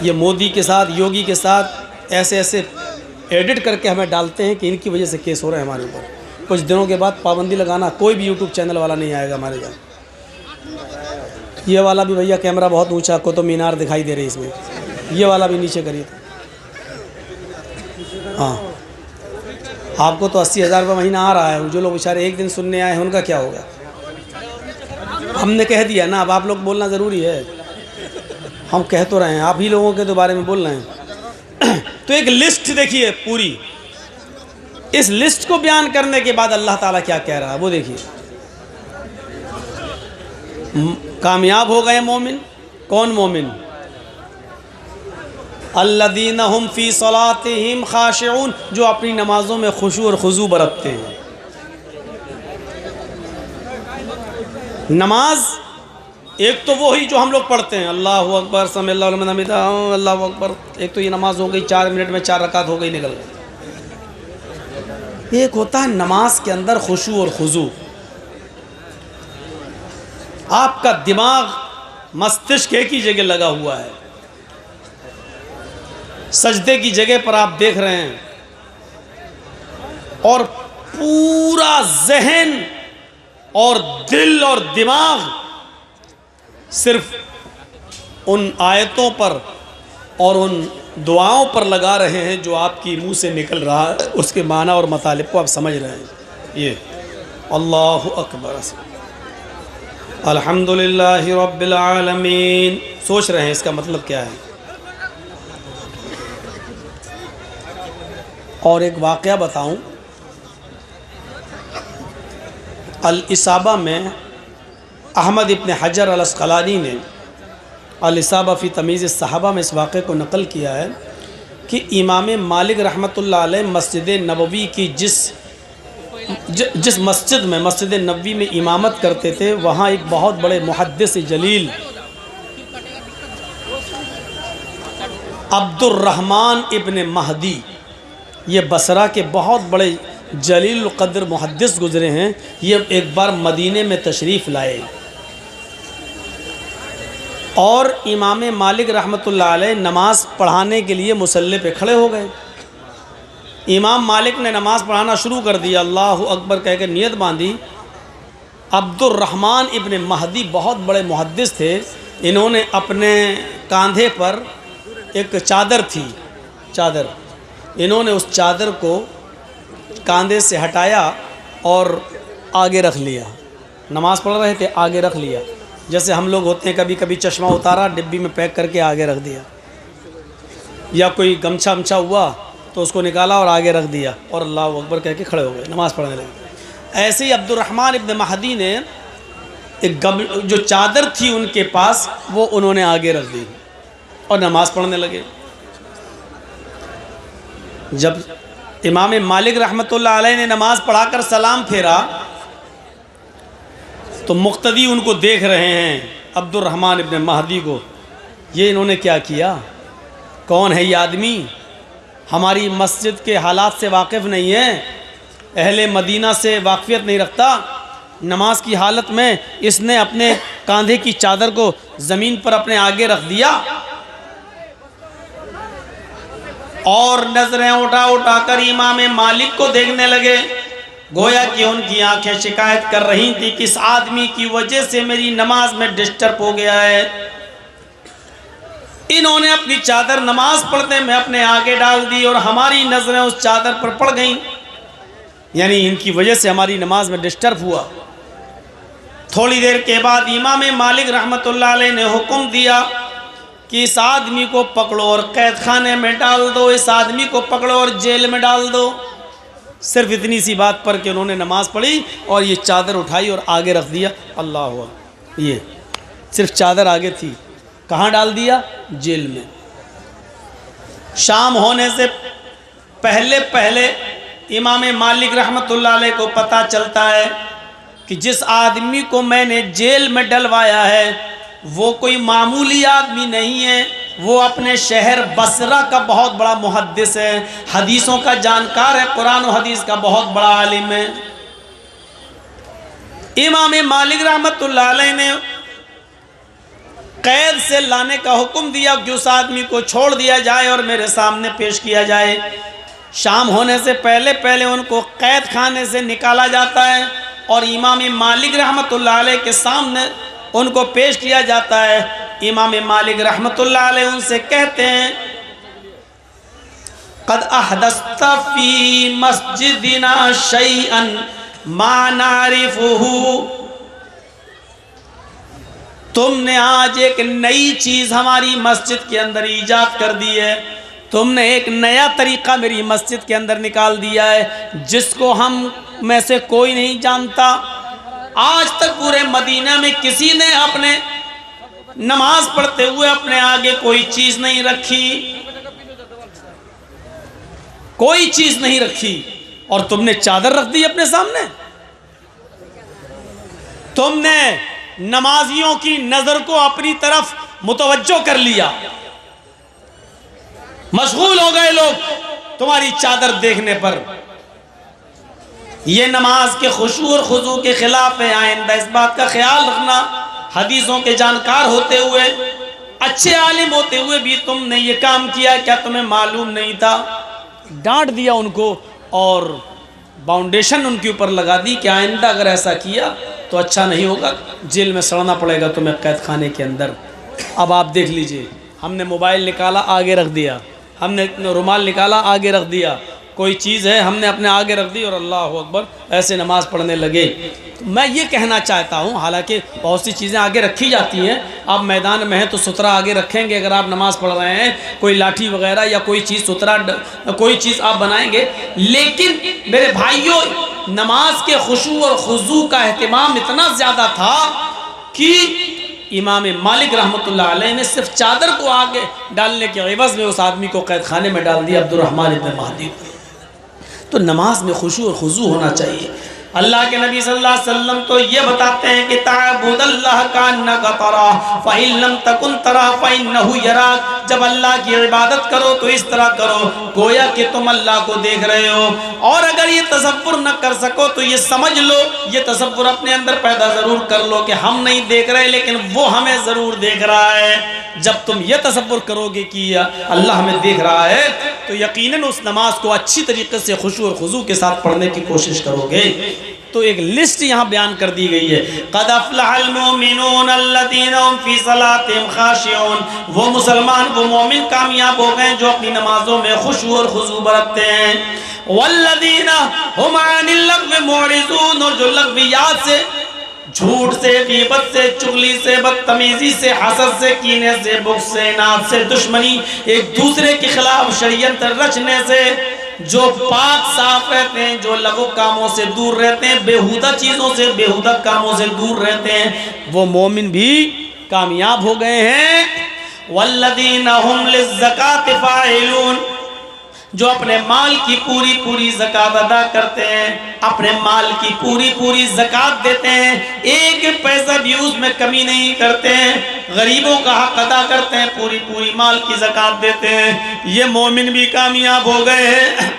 ये मोदी के साथ, योगी के साथ ऐसे एडिट करके हमें डालते हैं कि इनकी वजह से केस हो रहे हैं हमारे ऊपर। कुछ दिनों के बाद पाबंदी लगाना, कोई भी यूट्यूब चैनल वाला नहीं आएगा हमारे यहाँ। ये वाला भी भैया कैमरा बहुत ऊंचा, को तो मीनार दिखाई दे रही इसमें, ये वाला भी नीचे करिए। हाँ, आपको तो 80,000 रुपये महीना आ रहा है, जो लोग बेचारे एक दिन सुनने आए हैं उनका क्या होगा? हमने कह दिया ना, अब आप लोग बोलना ज़रूरी है। हम कह तो रहे हैं, आप ही लोगों के तो बारे में बोल रहे हैं। तो एक लिस्ट देखिए पूरी, इस लिस्ट को बयान करने के बाद अल्लाह ताला क्या कह रहा है वो देखिए। कामयाब हो गए मोमिन। कौन मोमिन? अल्लज़ीना हुम फ़ी सलातिहिम खाशिऊन, जो अपनी नमाजों में खुशू और खुजू बरतते हैं। नमाज एक तो वो ही जो हम लोग पढ़ते हैं, अल्लाहु अकबर समिअल्लाहु लिमन हमिदा, अल्लाहु अकबर। एक तो ये नमाज हो गई, 4 मिनट में 4 रकात हो गई, निकल गई। एक होता है नमाज के अंदर खुशू और खुजू। आपका दिमाग, मस्तिष्क एक ही जगह लगा हुआ है, सजदे की जगह पर आप देख रहे हैं, और पूरा जहन और दिल और दिमाग सिर्फ उन आयतों पर और उन दुआओं पर लगा रहे हैं जो आपकी मुंह से निकल रहा है, उसके माना और मतलब को आप समझ रहे हैं। ये अल्लाहु अकबर, अल्हम्दुलिल्लाहि रब्बिल आलमीन सोच रहे हैं इसका मतलब क्या है। और एक वाक़या बताऊं, अल-इसाबा में अहमद इब्न हजर अल-अस्क़लानी ने अल-इसाबा फ़ी तमीज़ सहाबा में इस वाक़े को नक़ल किया है कि इमाम मालिक रहमतुल्लाह अलैह मस्जिद नबवी की जिस मस्जिद में मस्जिद नबवी में इमामत करते थे, वहाँ एक बहुत बड़े मुहद्दिस जलील अब्दुर्रहमान इब्न महदी, ये बसरा के बहुत बड़े जलील क़द्र मुहद्दिस गुज़रे हैं। ये एक बार मदीने में तशरीफ़ लाए और इमाम मालिक रहमतुल्लाह अलैह नमाज़ पढ़ाने के लिए मुसल्ले पे खड़े हो गए। इमाम मालिक ने नमाज़ पढ़ाना शुरू कर दिया, अल्लाहु अकबर कह के नियत बांधी। अब्दुर्रहमान इब्न महदी बहुत बड़े मुहद्दिस थे। इन्होंने अपने कंधे पर एक चादर थी, इन्होंने उस चादर को कंधे से हटाया और आगे रख लिया। नमाज़ पढ़ रहे थे, आगे रख लिया। जैसे हम लोग होते हैं, कभी कभी चश्मा उतारा, डिब्बी में पैक करके आगे रख दिया, या कोई गमछा अमछा हुआ तो उसको निकाला और आगे रख दिया और अल्लाह अकबर कह के खड़े हो गए, नमाज़ पढ़ने लगे। ऐसे ही अब्दुर्रहमान इब्न महदी ने एक जो चादर थी उनके पास, वो उन्होंने आगे रख दी और नमाज़ पढ़ने लगे। जब इमाम मालिक रहमतुल्लाह अलैह ने नमाज़ पढ़ाकर सलाम फेरा तो मुक्तदी उनको देख रहे हैं, अब्दुर्रहमान इब्न महदी को। ये इन्होंने क्या किया? कौन है ये आदमी? हमारी मस्जिद के हालात से वाकिफ़ नहीं है, अहले मदीना से वाक़फ़ियत नहीं रखता। नमाज की हालत में इसने अपने कंधे की चादर को ज़मीन पर अपने आगे रख दिया और नज़रें उठा उठा कर इमाम मालिक को देखने लगे, गोया कि उनकी आंखें शिकायत कर रही थी कि इस आदमी की वजह से मेरी नमाज में डिस्टर्ब हो गया है। इन्होंने अपनी चादर नमाज पढ़ते में अपने आगे डाल दी और हमारी नज़रें उस चादर पर पड़ गईं, यानी इनकी वजह से हमारी नमाज में डिस्टर्ब हुआ। थोड़ी देर के बाद इमाम मालिक रहमतुल्लाह अलैह ने हुक्म दिया कि इस आदमी को पकड़ो और कैद खाने में डाल दो, इस आदमी को पकड़ो और जेल में डाल दो। सिर्फ इतनी सी बात पर कि उन्होंने नमाज़ पढ़ी और ये चादर उठाई और आगे रख दिया। अल्लाह हुआ, ये सिर्फ चादर आगे थी, कहाँ डाल दिया? जेल में। शाम होने से पहले पहले इमाम मालिक रहमतुल्लाह अलैह को पता चलता है कि जिस आदमी को मैंने जेल में डलवाया है वो कोई मामूली आदमी नहीं है, वो अपने शहर बसरा का बहुत बड़ा मुहद्दिस है, हदीसों का जानकार है, कुरान और हदीस का बहुत बड़ा आलिम है। इमाम मालिक रहमतुल्लाह अलैह ने कैद से लाने का हुक्म दिया कि उस आदमी को छोड़ दिया जाए और मेरे सामने पेश किया जाए। शाम होने से पहले पहले उनको कैद खाने से निकाला जाता है और इमाम मालिक रहमतुल्लाह अलैह के सामने उनको पेश किया जाता है। इमाम मालिक रहमतुल्लाह अलैह उनसे कहते हैं, क़द अहदस्ता फ़ी मस्जिदिना शैअन मा नारिफ़ुहु, तुमने आज एक नई चीज़ हमारी मस्जिद के अंदर ईजाद कर दी है, तुमने एक नया तरीक़ा मेरी मस्जिद के अंदर निकाल दिया है जिसको हम में से कोई नहीं जानता। आज तक पूरे मदीना में किसी ने अपने नमाज पढ़ते हुए अपने आगे कोई चीज़ नहीं रखी, कोई चीज़ नहीं रखी, और तुमने चादर रख दी अपने सामने। तुमने नमाजियों की नजर को अपनी तरफ मुतवज्जो कर लिया, मशगूल हो गए लोग तुम्हारी चादर देखने पर। यह नमाज के खुशू और खुजू के खिलाफ है। आइंदा इस बात का ख्याल रखना, हदीसों के जानकार होते हुए, अच्छे आलिम होते हुए भी तुमने ये काम किया, क्या तुम्हें मालूम नहीं था? डांट दिया उनको और बाउंडेशन उनके ऊपर लगा दी कि आइंदा अगर ऐसा किया तो अच्छा नहीं होगा, जेल में सड़ना पड़ेगा तुम्हें, कैद खाने के अंदर। अब आप देख लीजिए, हमने मोबाइल निकाला आगे रख दिया, हमने रुमाल निकाला आगे रख दिया, कोई चीज़ है हमने अपने आगे रख दी और अल्लाह अकबर ऐसे नमाज़ पढ़ने लगे। तो मैं ये कहना चाहता हूँ, हालांकि बहुत सी चीज़ें आगे रखी जाती हैं, आप मैदान में हैं तो सुतरा आगे रखेंगे, अगर आप नमाज़ पढ़ रहे हैं कोई लाठी वगैरह या कोई चीज़ सुतरा कोई चीज़ आप बनाएंगे, लेकिन मेरे भाइयों नमाज के खुशू और खुजू का अहतमाम इतना ज़्यादा था कि इमाम मालिक रहमतुल्लाह अलैह ने सिर्फ चादर को आगे डालने के एवज़ में उस आदमी को कैद खाने में डाल दिया, अब्दुर्रहमान इब्न महदी। तो नमाज में खुशू और खुजू होना चाहिए। अल्लाह के नबी सल्लल्लाहु अलैहि वसल्लम तो ये बताते हैं कि ताबुदल्लाह कान्नका तरा फ़इन लम तकुन तरा फ़इन्नहु यराक। जब अल्लाह की इबादत करो तो इस तरह करो गोया कि तुम अल्लाह को देख रहे हो। और अगर ये तसव्वुर न कर सको तो ये समझ लो, ये तसव्वुर अपने अंदर पैदा ज़रूर कर लो कि हम नहीं देख रहे लेकिन वो हमें ज़रूर देख रहा है। जब तुम ये तसव्वुर करोगे कि अल्लाह हमें देख रहा है तो यकीनन उस नमाज को अच्छी तरीके से खुशू और खुजू के साथ पढ़ने की कोशिश करोगे। तो एक लिस्ट यहाँ बयान कर दी गई है, क़द अफ़लहल मुमिनून अल्लज़ीना हुम फ़ी सलातिहिम ख़ाशिऊन। वो मुसलमान, वो मोमिन कामयाब हो गए जो अपनी नमाजों में खुशू और खुजू बरतते हैं। वल्लज़ीना हुम अनिल लग़्वी मुअरिज़ून, और जो लग़वियात से, झूठ से, गीबत से, चुगली से, बदतमीजी से, हसद से, कीने से, बुग़्ज़ से, इनाद से, दुश्मनी, एक दूसरे के खिलाफ षड्यंत्र रचने से जो पाक साफ रहते हैं, जो लघु कामों से दूर रहते हैं, बेहुदा चीज़ों से, बेहुदा कामों से दूर रहते हैं, वो मोमिन भी कामयाब हो गए हैं। वल्लज़ीना हुम लिज़्ज़काति फ़ाइलून, जो अपने माल की पूरी पूरी ज़कात अदा करते हैं, अपने माल की पूरी पूरी ज़कात देते हैं, एक पैसा भी उसमें कमी नहीं करते हैं, गरीबों का हक अदा करते हैं, पूरी पूरी माल की ज़कात देते हैं, ये मोमिन भी कामयाब हो गए हैं।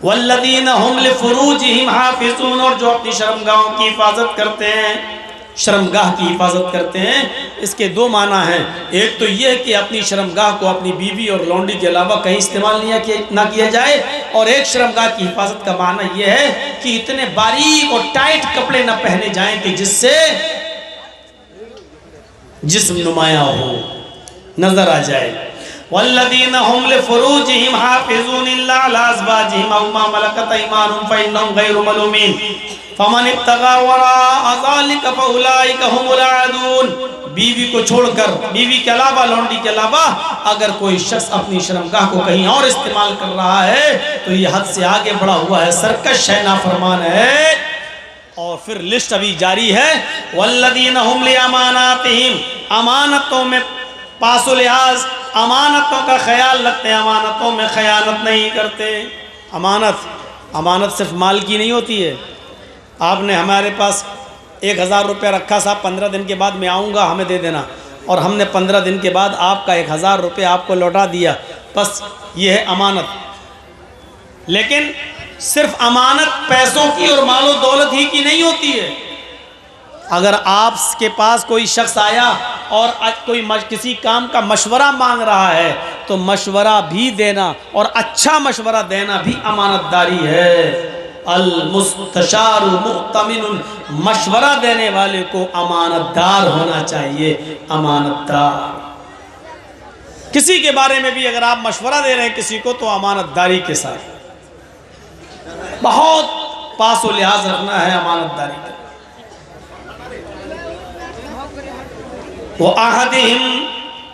वल्लज़ीना हुम लिफ़ुरूजिहिम हाफ़िज़ून, और जो अपनी शर्मगाहों की हिफाजत करते हैं, शर्मगाह की हिफाजत करते हैं। इसके दो माना हैं, एक तो ये कि अपनी शर्मगाह को अपनी बीवी और लौंडी के अलावा कहीं इस्तेमाल ना किया जाए, और एक शर्मगाह की हिफाजत का माना ये है कि इतने बारीक और टाइट कपड़े न पहने जाएं कि जिससे जिस्म नुमाया हो, नजर आ जाए। वल्लज़ीना हुम लिफ़ुरूजिहिम हाफ़िज़ून इल्ला अला अज़वाजिहिम अव मा मलकत अयमानुहुम फ़इन्नहुम गैरु मलूमीन फ़मन इब्तग़ा वराअ ज़ालिका फ़उलाइका हुमुल आदून। बीवी को छोड़कर, बीवी के अलावा, लौंडी के अलावा अगर कोई शख्स अपनी शर्मगाह को कहीं और इस्तेमाल कर रहा है तो ये हद से आगे बढ़ा हुआ है, सरकश है, नाफरमान है। और फिर लिस्ट अभी जारी है। वल्लज़ीना हुम लिअमानातिहिम, अमानतों में पासो लिहाज, अमानतों का ख्याल रखते हैं, अमानतों में खयानत नहीं करते। अमानत सिर्फ माल की नहीं होती है। आपने हमारे पास 1000 रुपया रखा, साहब 15 दिन के बाद मैं आऊँगा, हमें दे देना, और हमने 15 दिन के बाद आपका 1000 रुपया आपको लौटा दिया, बस ये है अमानत। लेकिन सिर्फ अमानत पैसों की और मालो दौलत ही की नहीं होती है। अगर आपके पास कोई शख्स आया और कोई किसी काम का मशवरा मांग रहा है तो मशवरा भी देना और अच्छा मशवरा देना भी अमानतदारी है। अल मुस्तशारु मुअ्तमिनुन, मशवरा देने वाले को अमानतदार होना चाहिए, अमानतदार। किसी के बारे में भी अगर आप मशवरा दे रहे हैं किसी को तो अमानतदारी के साथ, बहुत पास और लिहाज रखना है अमानतदारी का। वो अहदिहिम,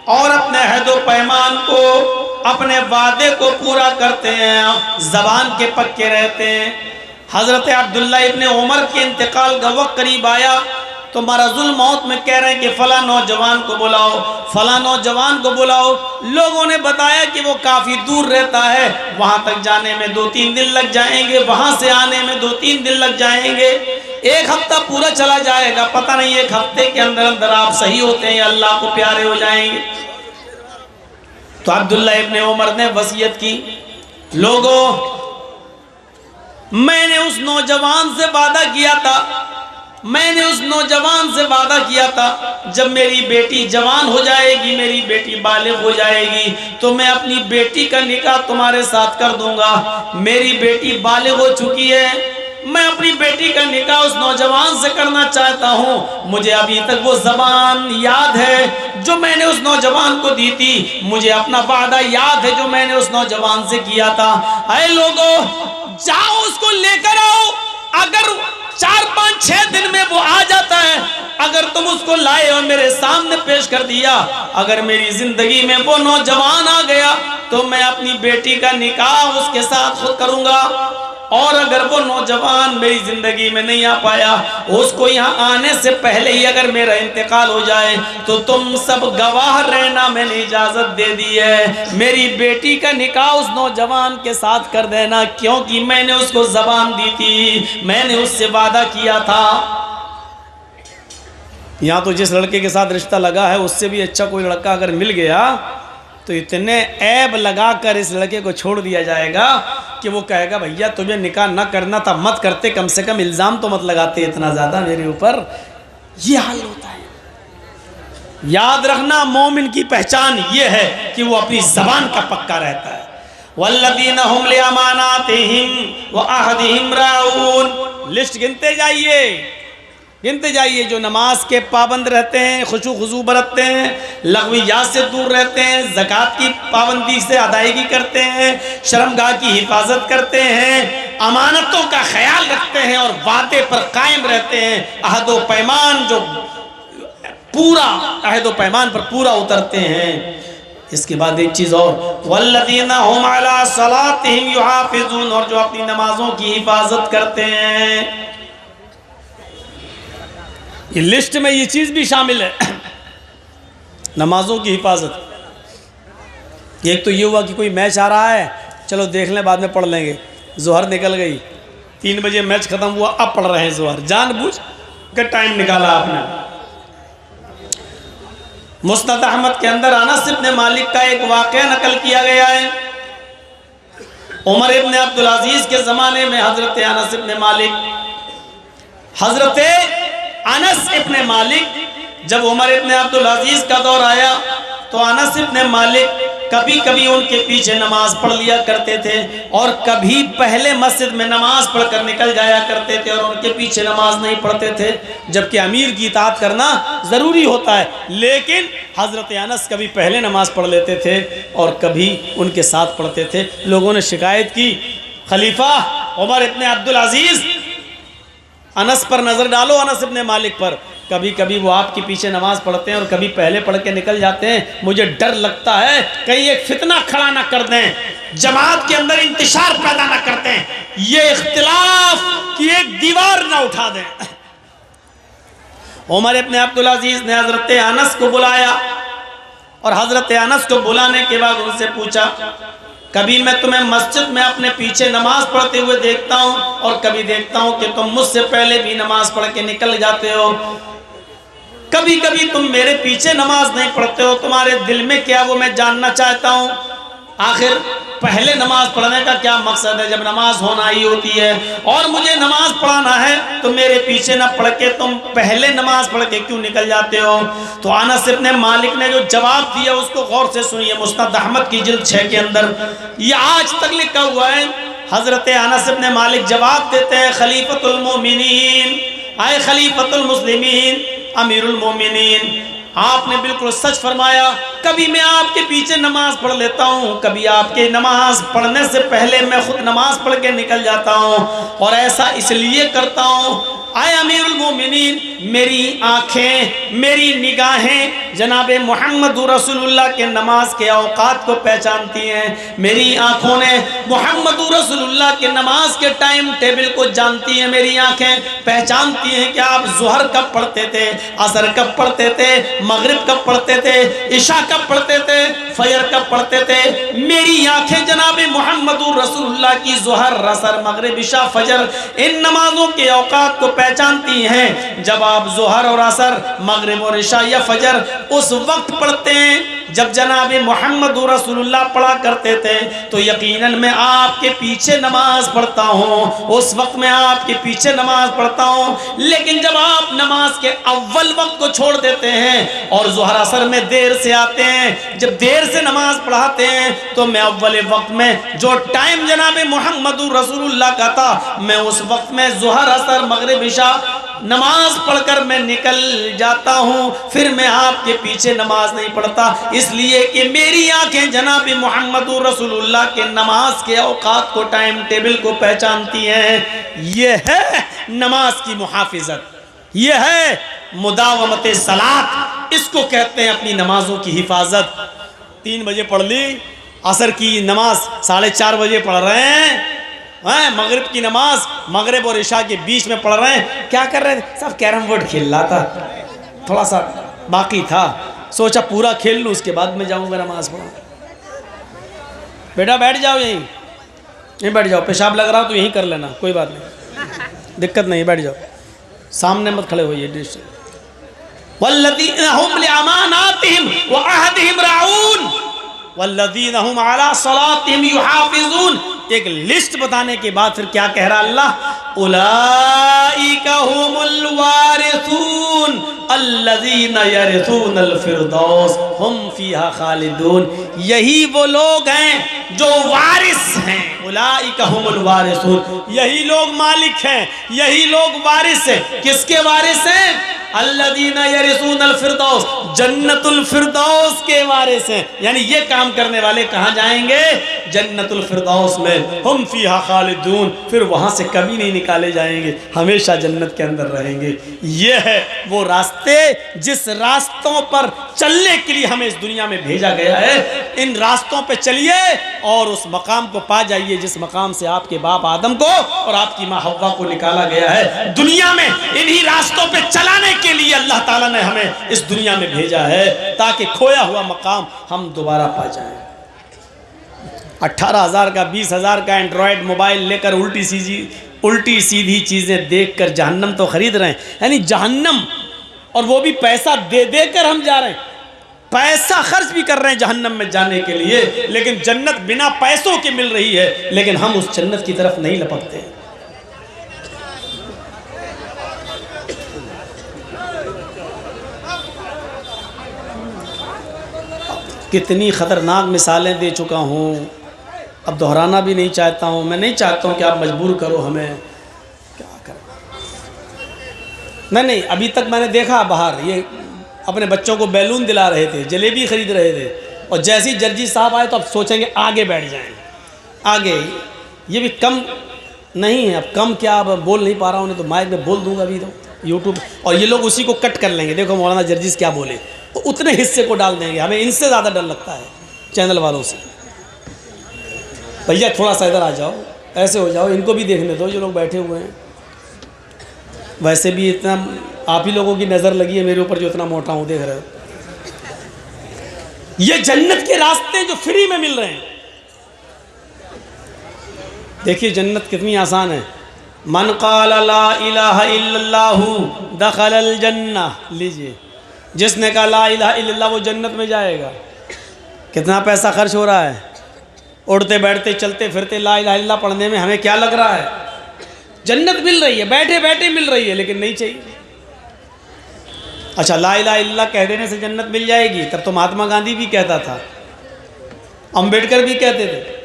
और अपने अहद व पैमान को, अपने वादे को पूरा करते हैं, ज़बान के पक्के रहते हैं। हज़रत अब्दुल्ला इब्ने उमर के इंतकाल का वक्त करीब आया तो मरज़ुल मौत में कह रहे हैं कि फ़ला नौजवान को बुलाओ, फ़ला नौजवान को बुलाओ। लोगों ने बताया कि वो काफ़ी दूर रहता है, वहाँ तक जाने में 2-3 दिन लग जाएंगे, वहाँ से आने में 2-3 दिन लग जाएंगे, 1 हफ्ता पूरा चला जाएगा। पता नहीं 1 हफ्ते के अंदर अंदर आप सही होते हैं, अल्लाह को प्यारे हो जाएंगे। तो अब्दुल्ला इब्ने उमर ने वसीयत की, लोगों मैंने उस नौजवान से वादा किया था, मैंने उस नौजवान से वादा किया था जब मेरी बेटी जवान हो जाएगी, मेरी बेटी बालिग हो जाएगी तो मैं अपनी बेटी का निकाह तुम्हारे साथ कर दूंगा। मेरी बेटी बालिग हो चुकी है, मैं अपनी बेटी का निकाह उस नौजवान से करना चाहता हूँ। मुझे अभी तक वो ज़बान याद है जो मैंने उस नौजवान को दी थी, मुझे अपना वादा याद है जो मैंने उस नौजवान से किया था। ऐ लोगों, जाओ उसको लेकर आओ, अगर 4-5-6 दिन में वो आ जाता है अगर तुम उसको लाए और मेरे सामने पेश कर दिया, अगर मेरी जिंदगी में वो नौजवान आ गया तो मैं अपनी बेटी का निकाह उसके साथ खुद करूंगा, और अगर वो नौजवान मेरी जिंदगी में नहीं आ पाया, उसको यहाँ आने से पहले ही अगर मेरा इंतकाल हो जाए तो तुम सब गवाह रहना, मैंने इजाजत दे दी है, मेरी बेटी का निकाह उस नौजवान के साथ कर देना, क्योंकि मैंने उसको जबान दी थी, मैंने उससे वादा किया था। यहाँ तो जिस लड़के के साथ रिश्ता लगा है उससे भी अच्छा कोई लड़का अगर मिल गया तो इतने ऐब लगाकर इस लड़के को छोड़ दिया जाएगा कि वो कहेगा भैया तुम्हें निकाह ना करना था मत करते, कम से कम इल्ज़ाम तो मत लगाते इतना ज़्यादा मेरे ऊपर। ये हाल होता है। याद रखना, मोमिन की पहचान ये है कि वो अपनी ज़बान का पक्का रहता है। वल्लज़ीना हुम लिअमानातिहिम व अहदिहिम राऊन। लिस्ट गिनते जाइए, गिनते जाइए। जो नमाज के पाबंद रहते हैं, खुशू खुजू बरतते हैं, लग़वियात से दूर रहते हैं, ज़कात की पाबंदी से अदायगी करते हैं, शर्मगाह की हिफाजत करते हैं, अमानतों का ख्याल रखते हैं और वादे पर कायम रहते हैं, अहदो पैमान जो पूरा अहदो पैमान पर पूरा उतरते हैं। इसके बाद एक चीज़ और, वल्लज़ीना हुम अला सलातिहिम युहाफ़िज़ून, और जो अपनी नमाजों की हिफाजत करते हैं। ये लिस्ट में ये चीज़ भी शामिल है, नमाजों की हिफाजत। एक तो ये हुआ कि कोई मैच आ रहा है, चलो देख लें बाद में पढ़ लेंगे, ज़ोहर निकल गई, 3 बजे मैच ख़त्म हुआ, अब पढ़ रहे हैं ज़ोहर, जानबूझ कर टाइम निकाला आपने। मुस्नद अहमद के अंदर अनस इब्न मालिक का एक वाक़या नकल किया गया है। उमर इब्न अब्दुल अजीज़ के ज़माने में हज़रत अनस इब्न मालिक जब उमर इब्न अब्दुल अजीज़ का दौर आया तो अनस इब्न मालिक कभी कभी उनके पीछे नमाज पढ़ लिया करते थे और कभी पहले मस्जिद में नमाज पढ़कर निकल जाया करते थे और उनके पीछे नमाज नहीं पढ़ते थे, जबकि अमीर की इताअत करना ज़रूरी होता है। लेकिन हज़रत अनस कभी पहले नमाज पढ़ लेते थे और कभी उनके साथ पढ़ते थे। लोगों ने शिकायत की, खलीफा उमर इब्न अब्दुल अजीज़ अनस पर नज़र डालो, अनस इब्न मालिक पर, कभी कभी वो आपके पीछे नमाज पढ़ते हैं और कभी पहले पढ़ के निकल जाते हैं, मुझे डर लगता है कहीं एक फितना खड़ा ना कर दें, जमात के अंदर इंतशार पैदा ना करते हैं, ये इख्तिलाफ की एक दीवार ना उठा दें। उमर इब्न अब्दुल अजीज़ ने हज़रत अनस को बुलाया और हज़रत अनस को बुलाने के बाद उनसे पूछा, कभी मैं तुम्हें मस्जिद में अपने पीछे नमाज पढ़ते हुए देखता हूँ और कभी देखता हूँ कि तुम मुझसे पहले भी नमाज पढ़ के निकल जाते हो, कभी कभी तुम मेरे पीछे नमाज नहीं पढ़ते हो, तुम्हारे दिल में क्या वो मैं जानना चाहता हूँ। आखिर पहले नमाज पढ़ने का क्या मकसद है जब नमाज होना ही होती है, और मुझे नमाज पढ़ाना है तो मेरे पीछे ना पढ़ के तुम पहले नमाज पढ़ के क्यों निकल जाते हो। तो अनस इब्न मालिक ने जो जवाब दिया उसको गौर से सुनिए, मुस्नद अहमद की जिल्द 6 के अंदर ये आज तक लिखा हुआ है। हज़रत अनस इब्न मालिक जवाब देते हैं, खलीफतुल मोमिनीन, आए खलीफतुल मुस्लिमीन, अमीरुल मोमिनीन, आपने बिल्कुल सच फरमाया, कभी मैं आपके पीछे नमाज पढ़ लेता हूँ, कभी आपके नमाज पढ़ने से पहले मैं खुद नमाज पढ़ के निकल जाता हूँ, और ऐसा इसलिए करता हूँ आए अमीरुल मोमिनीन, मेरी आँखें मेरी निगाहें जनाब मोहम्मद रसूलुल्लाह के नमाज के औकात को पहचानती हैं, मेरी आँखों ने मोहम्मद रसूलुल्लाह के नमाज के टाइम टेबल को जानती हैं, मेरी आँखें पहचानती हैं कि आप ज़ुहर कब पढ़ते थे, असर कब पढ़ते थे, मगरिब कब पढ़ते थे, इशा कब पढ़ते थे, फजर कब पढ़ते थे। मेरी आँखें जनाब मोहम्मद रसूलुल्लाह की ज़ुहर, असर, मगरिब, इशा, फजर इन नमाजों के औकात को पहचानती हैं। जब आप ज़ुहर और असर, मगरिब और इशा या फजर उस वक्त पढ़ते हैं जब जनाब मोहम्मद रसूलुल्लाह पढ़ा करते थे, तो यकीनन मैं आपके पीछे नमाज पढ़ता हूँ, उस वक्त मैं आपके पीछे नमाज पढ़ता हूँ। लेकिन जब आप नमाज के अव्वल वक्त को छोड़ देते हैं और ज़ुहर असर में देर से आते हैं, जब देर से नमाज पढ़ाते हैं, तो मैं अव्वल वक्त में जो टाइम जनाब मोहम्मद रसूलुल्लाह का था, मैं उस वक्त में ज़ुहर असर मगरिब इशा नमाज पढ़कर मैं निकल जाता हूँ, फिर मैं आपके पीछे नमाज नहीं पढ़ता, इसलिए कि मेरी आंखें जनाब मोहम्मद रसूलुल्लाह के नमाज के औकात को, टाइम टेबल को पहचानती हैं। ये है नमाज की मुहाफिजत, ये है मुदावमत सलात, इसको कहते हैं अपनी नमाजों की हिफाजत। 3 बजे पढ़ ली, असर की नमाज 4:30 बजे पढ़ रहे हैं, मगरिब की नमाज मगरिब और इशा के बीच में पढ़ रहे हैं। क्या कर रहे थे सब? कैरम बोर्ड खेल रहा था, थोड़ा सा बाकी था, सोचा पूरा खेल लूँ उसके बाद में जाऊँगा नमाज पढ़ा। बेटा बैठ जाओ, यहीं बैठ जाओ, पेशाब लग रहा हो तो यहीं कर लेना, कोई बात नहीं, दिक्कत नहीं, बैठ जाओ, सामने मत खड़े होइए। डिश वल्लज़ीना हुम लिअमानातिहिम व अहदिहिम राऊन वल्लज़ीना हुम अला सलातिहिम युहाफ़िज़ून। एक लिस्ट बताने के बाद फिर क्या कह रहा अल्लाह? उलाइका हुमुल वारिसून अल्लज़ीना यरिसूनल फिरदौस हुम फ़ीहा खालिदून। यही वो लोग हैं जो वारिस हैं। उलाइका हुमुल वारिसून, यही लोग मालिक हैं, यही लोग वारिस हैं। किसके वारिस हैं? अल्लज़ीना यरिसूनल फिरदौस, जन्नतुल फिरदौस के वारिस हैं। यानी ये काम करने वाले कहाँ जाएंगे? जन्नतुल फिरदौस में। हम फ़ीहा खालिदून, फिर वहाँ से कभी नहीं निकाले जाएंगे, हमेशा जन्नत के अंदर रहेंगे। ये है वो रास्ते जिस रास्तों पर चलने के लिए हमें इस दुनिया में भेजा गया है। इन रास्तों पे चलिए और उस मकाम को पा जाइए जिस मकाम से आपके बाप आदम को और आपकी माँ हव्वा को निकाला गया है। दुनिया में इन्हीं रास्तों पे चलाने के लिए अल्लाह ताला ने हमें इस दुनिया में भेजा है, ताकि खोया हुआ मकाम हम दोबारा पा जाएं। 18,000 का 20,000 का एंड्रॉयड मोबाइल लेकर उल्टी सीधी चीज़ें देखकर जहन्नम तो खरीद रहे हैं। यानी जहन्नम, और वो भी पैसा दे देकर हम जा रहे हैं, पैसा खर्च भी कर रहे हैं जहन्नम में जाने के लिए, लेकिन जन्नत बिना पैसों के मिल रही है, लेकिन हम उस जन्नत की तरफ नहीं लपकते। कितनी ख़तरनाक मिसालें दे चुका हूँ, अब दोहराना भी नहीं चाहता हूँ। मैं नहीं चाहता हूँ कि आप मजबूर करो हमें, क्या करें। नहीं, अभी तक मैंने देखा बाहर ये अपने बच्चों को बैलून दिला रहे थे, जलेबी खरीद रहे थे, और जैसे ही जर्जी साहब आए तो अब सोचेंगे आगे बैठ जाएं, आगे। ये भी कम नहीं है, अब कम क्या, अब बोल नहीं पा रहा हूँ, तो माइक में बोल दूंगा अभी तो यूट्यूब, और ये लोग उसी को कट कर लेंगे। देखो मौलाना जर्जीस क्या बोले, तो उतने हिस्से को डाल देंगे। हमें इनसे ज़्यादा डर लगता है चैनल वालों से। भैया थोड़ा सा इधर आ जाओ, ऐसे हो जाओ, इनको भी देखने दो जो लोग बैठे हुए हैं। वैसे भी इतना आप ही लोगों की नज़र लगी है मेरे ऊपर जो इतना मोटा हूँ, देख रहे हो। ये जन्नत के रास्ते जो फ्री में मिल रहे हैं, देखिए जन्नत कितनी आसान है। मन क़ाल ला इलाहा इल्लल्लाहु दखलल जन्नह, लीजिए, जिसने कहा ला इलाहा इल्लल्लाह वो जन्नत में जाएगा। कितना पैसा खर्च हो रहा है, उड़ते बैठते चलते फिरते ला इलाहा इल्लल्लाह पढ़ने में, हमें क्या लग रहा है? जन्नत मिल रही है, बैठे बैठे मिल रही है, लेकिन नहीं चाहिए। अच्छा, ला इलाहा इल्लल्लाह कह देने से जन्नत मिल जाएगी? तब तो महात्मा गांधी भी कहता था, अम्बेडकर भी कहते थे।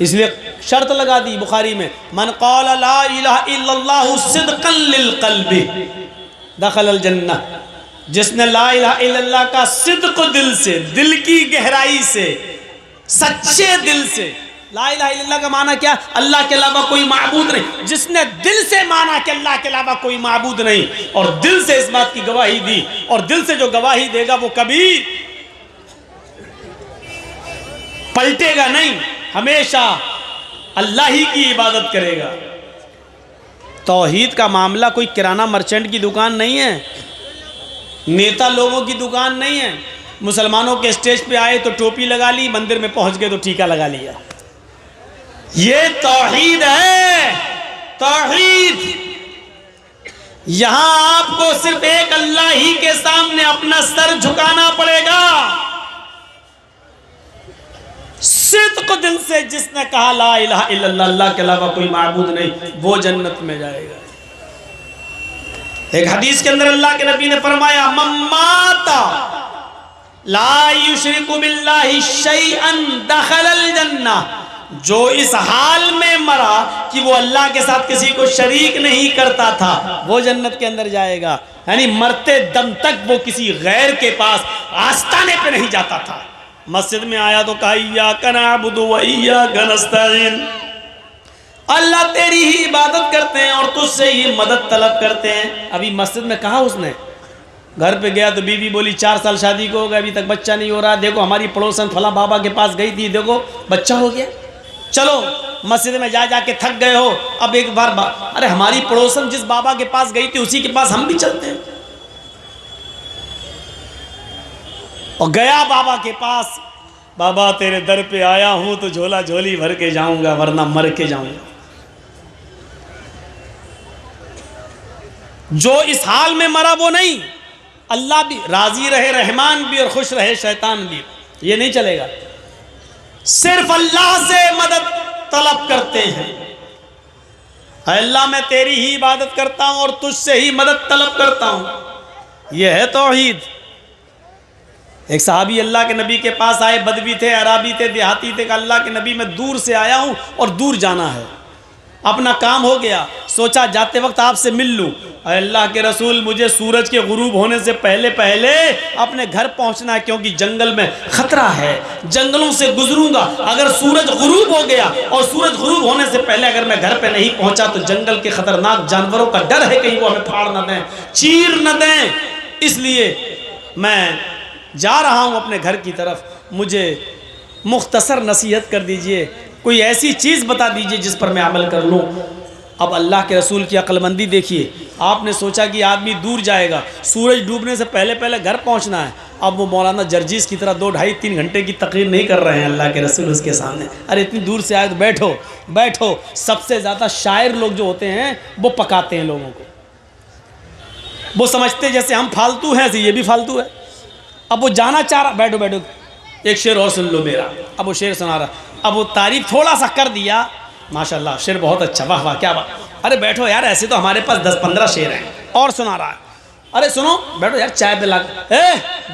इसलिए शर्त लगा दी बुखारी में, मन क़ाल ला इलाहा इल्लल्लाहु सिद्क़न लिल क़ल्बि दखलल जन्नह। जिसने ला इलाहा इल्लल्लाह का सिद्क़, दिल से, दिल की गहराई से, सच्चे दिल से, ला इलाहा इल्लल्लाह का माना क्या? अल्लाह के अलावा कोई माबूद नहीं। जिसने दिल से माना कि अल्लाह के अलावा कोई माबूद नहीं, और दिल से इस बात की गवाही दी, और दिल से जो गवाही देगा वो कभी पलटेगा नहीं, हमेशा अल्लाह ही की इबादत करेगा। तौहीद का मामला कोई किराना मर्चेंट की दुकान नहीं है, नेता लोगों की दुकान नहीं है। मुसलमानों के स्टेज पे आए तो टोपी लगा ली, मंदिर में पहुंच गए तो टीका लगा लिया। ये तौहीद है, तौहीद। यहां आपको सिर्फ एक अल्लाह ही के सामने अपना सर झुकाना पड़ेगा, सिद्क़ दिल से। जिसने कहा ला इलाहा इल्लल्लाह, अल्लाह के अलावा कोई माबूद नहीं, वो जन्नत में जाएगा। एक हदीस के अंदर अल्लाह के नबी ने फरमाया, मम्माता ला युशरिकु बिल्लाहि शैअन दखलल जन्नह। जो इस हाल में मरा कि वो अल्लाह के साथ किसी को शरीक नहीं करता था, वो जन्नत के अंदर जाएगा। यानी मरते दम तक वो किसी गैर के पास आस्ताने पे नहीं जाता था। मस्जिद में आया तो कहा इय्याका नअबुदु व इय्याका नस्तईन, अल्लाह तेरी ही इबादत करते हैं और तुझसे ही मदद तलब करते हैं। अभी मस्जिद में कहा उसने, घर पे गया तो बीवी बोली 4 साल शादी को हो गया, अभी तक बच्चा नहीं हो रहा। देखो हमारी पड़ोसन फला बाबा के पास गई थी, देखो बच्चा हो गया। चलो मस्जिद में जा के थक गए हो, अब एक बार अरे हमारी पड़ोसन जिस बाबा के पास गई थी उसी के पास हम भी चलते हैं। और गया बाबा के पास, बाबा तेरे दर पे आया हूं तो झोला झोली भर के जाऊंगा वरना मर के जाऊंगा। जो इस हाल में मरा वो नहीं, अल्लाह भी राजी रहे, रहमान भी और खुश रहे शैतान भी, ये नहीं चलेगा। सिर्फ अल्लाह से मदद तलब करते हैं। अल्लाह मैं तेरी ही इबादत करता हूं और तुझसे ही मदद तलब करता हूं, यह है तौहीद। एक सहाबी अल्लाह के नबी के पास आए, बदवी थे, अराबी थे, देहाती थे। अल्लाह के नबी मैं दूर से आया हूं और दूर जाना है, अपना काम हो गया, सोचा जाते वक्त आपसे मिल लूं। अल्लाह के रसूल मुझे सूरज के गुरूब होने से पहले पहले अपने घर पहुंचना है, क्योंकि जंगल में खतरा है, जंगलों से गुजरूंगा। अगर सूरज गुरूब हो गया और सूरज गुरूब होने से पहले अगर मैं घर पे नहीं पहुंचा तो जंगल के खतरनाक जानवरों का डर है कहीं वो हमें फाड़ न दें, चीर न दें, इसलिए मैं जा रहा हूं अपने घर की तरफ। मुझे मुख्तसर नसीहत कर दीजिए, कोई ऐसी चीज़ बता दीजिए जिस पर मैं अमल कर लूँ। अब अल्लाह के रसूल की अक्लमंदी देखिए, आपने सोचा कि आदमी दूर जाएगा, सूरज डूबने से पहले पहले घर पहुंचना है। अब वो मौलाना जर्जीस की तरह 2 ढाई 3 घंटे की तकरीर नहीं कर रहे हैं अल्लाह के रसूल उसके सामने। अरे इतनी दूर से आए तो बैठो बैठो। सबसे ज़्यादा शायर लोग जो होते हैं वो पकाते हैं लोगों को, वो समझते जैसे हम फालतू हैं, ये भी फालतू है। अब वो जाना चाह रहा, बैठो बैठो एक शेर और सुन लो मेरा। अब वो शेर सुना रहा, अब वो तारीफ थोड़ा सा कर दिया, माशाल्लाह शेर बहुत अच्छा, वाह वाह क्या बात। अरे बैठो यार, ऐसे तो हमारे पास 10-15 शेर हैं। और सुना रहा है, अरे सुनो बैठो यार, चाय पिला,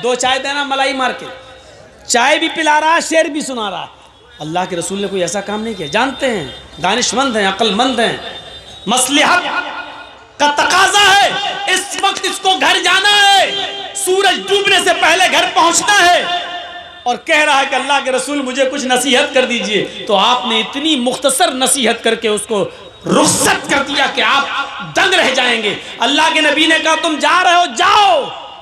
2 चाय देना मलाई मार के। चाय भी पिला रहा है, शेर भी सुना रहा है। अल्लाह के रसूल ने कोई ऐसा काम नहीं किया, जानते हैं, दानिशमंद हैं, अक्लमंद हैं, मसलहत का तकाजा है, इस वक्त इसको घर जाना है, सूरज डूबने से पहले घर पहुंचना है, और कह रहा है कि अल्लाह के रसूल मुझे कुछ नसीहत कर दीजिए। तो आपने इतनी मुख्तसर नसीहत करके उसको रुखसत कर दिया कि आप दंग रह जाएंगे। अल्लाह के नबी ने कहा तुम जा रहे हो, जाओ,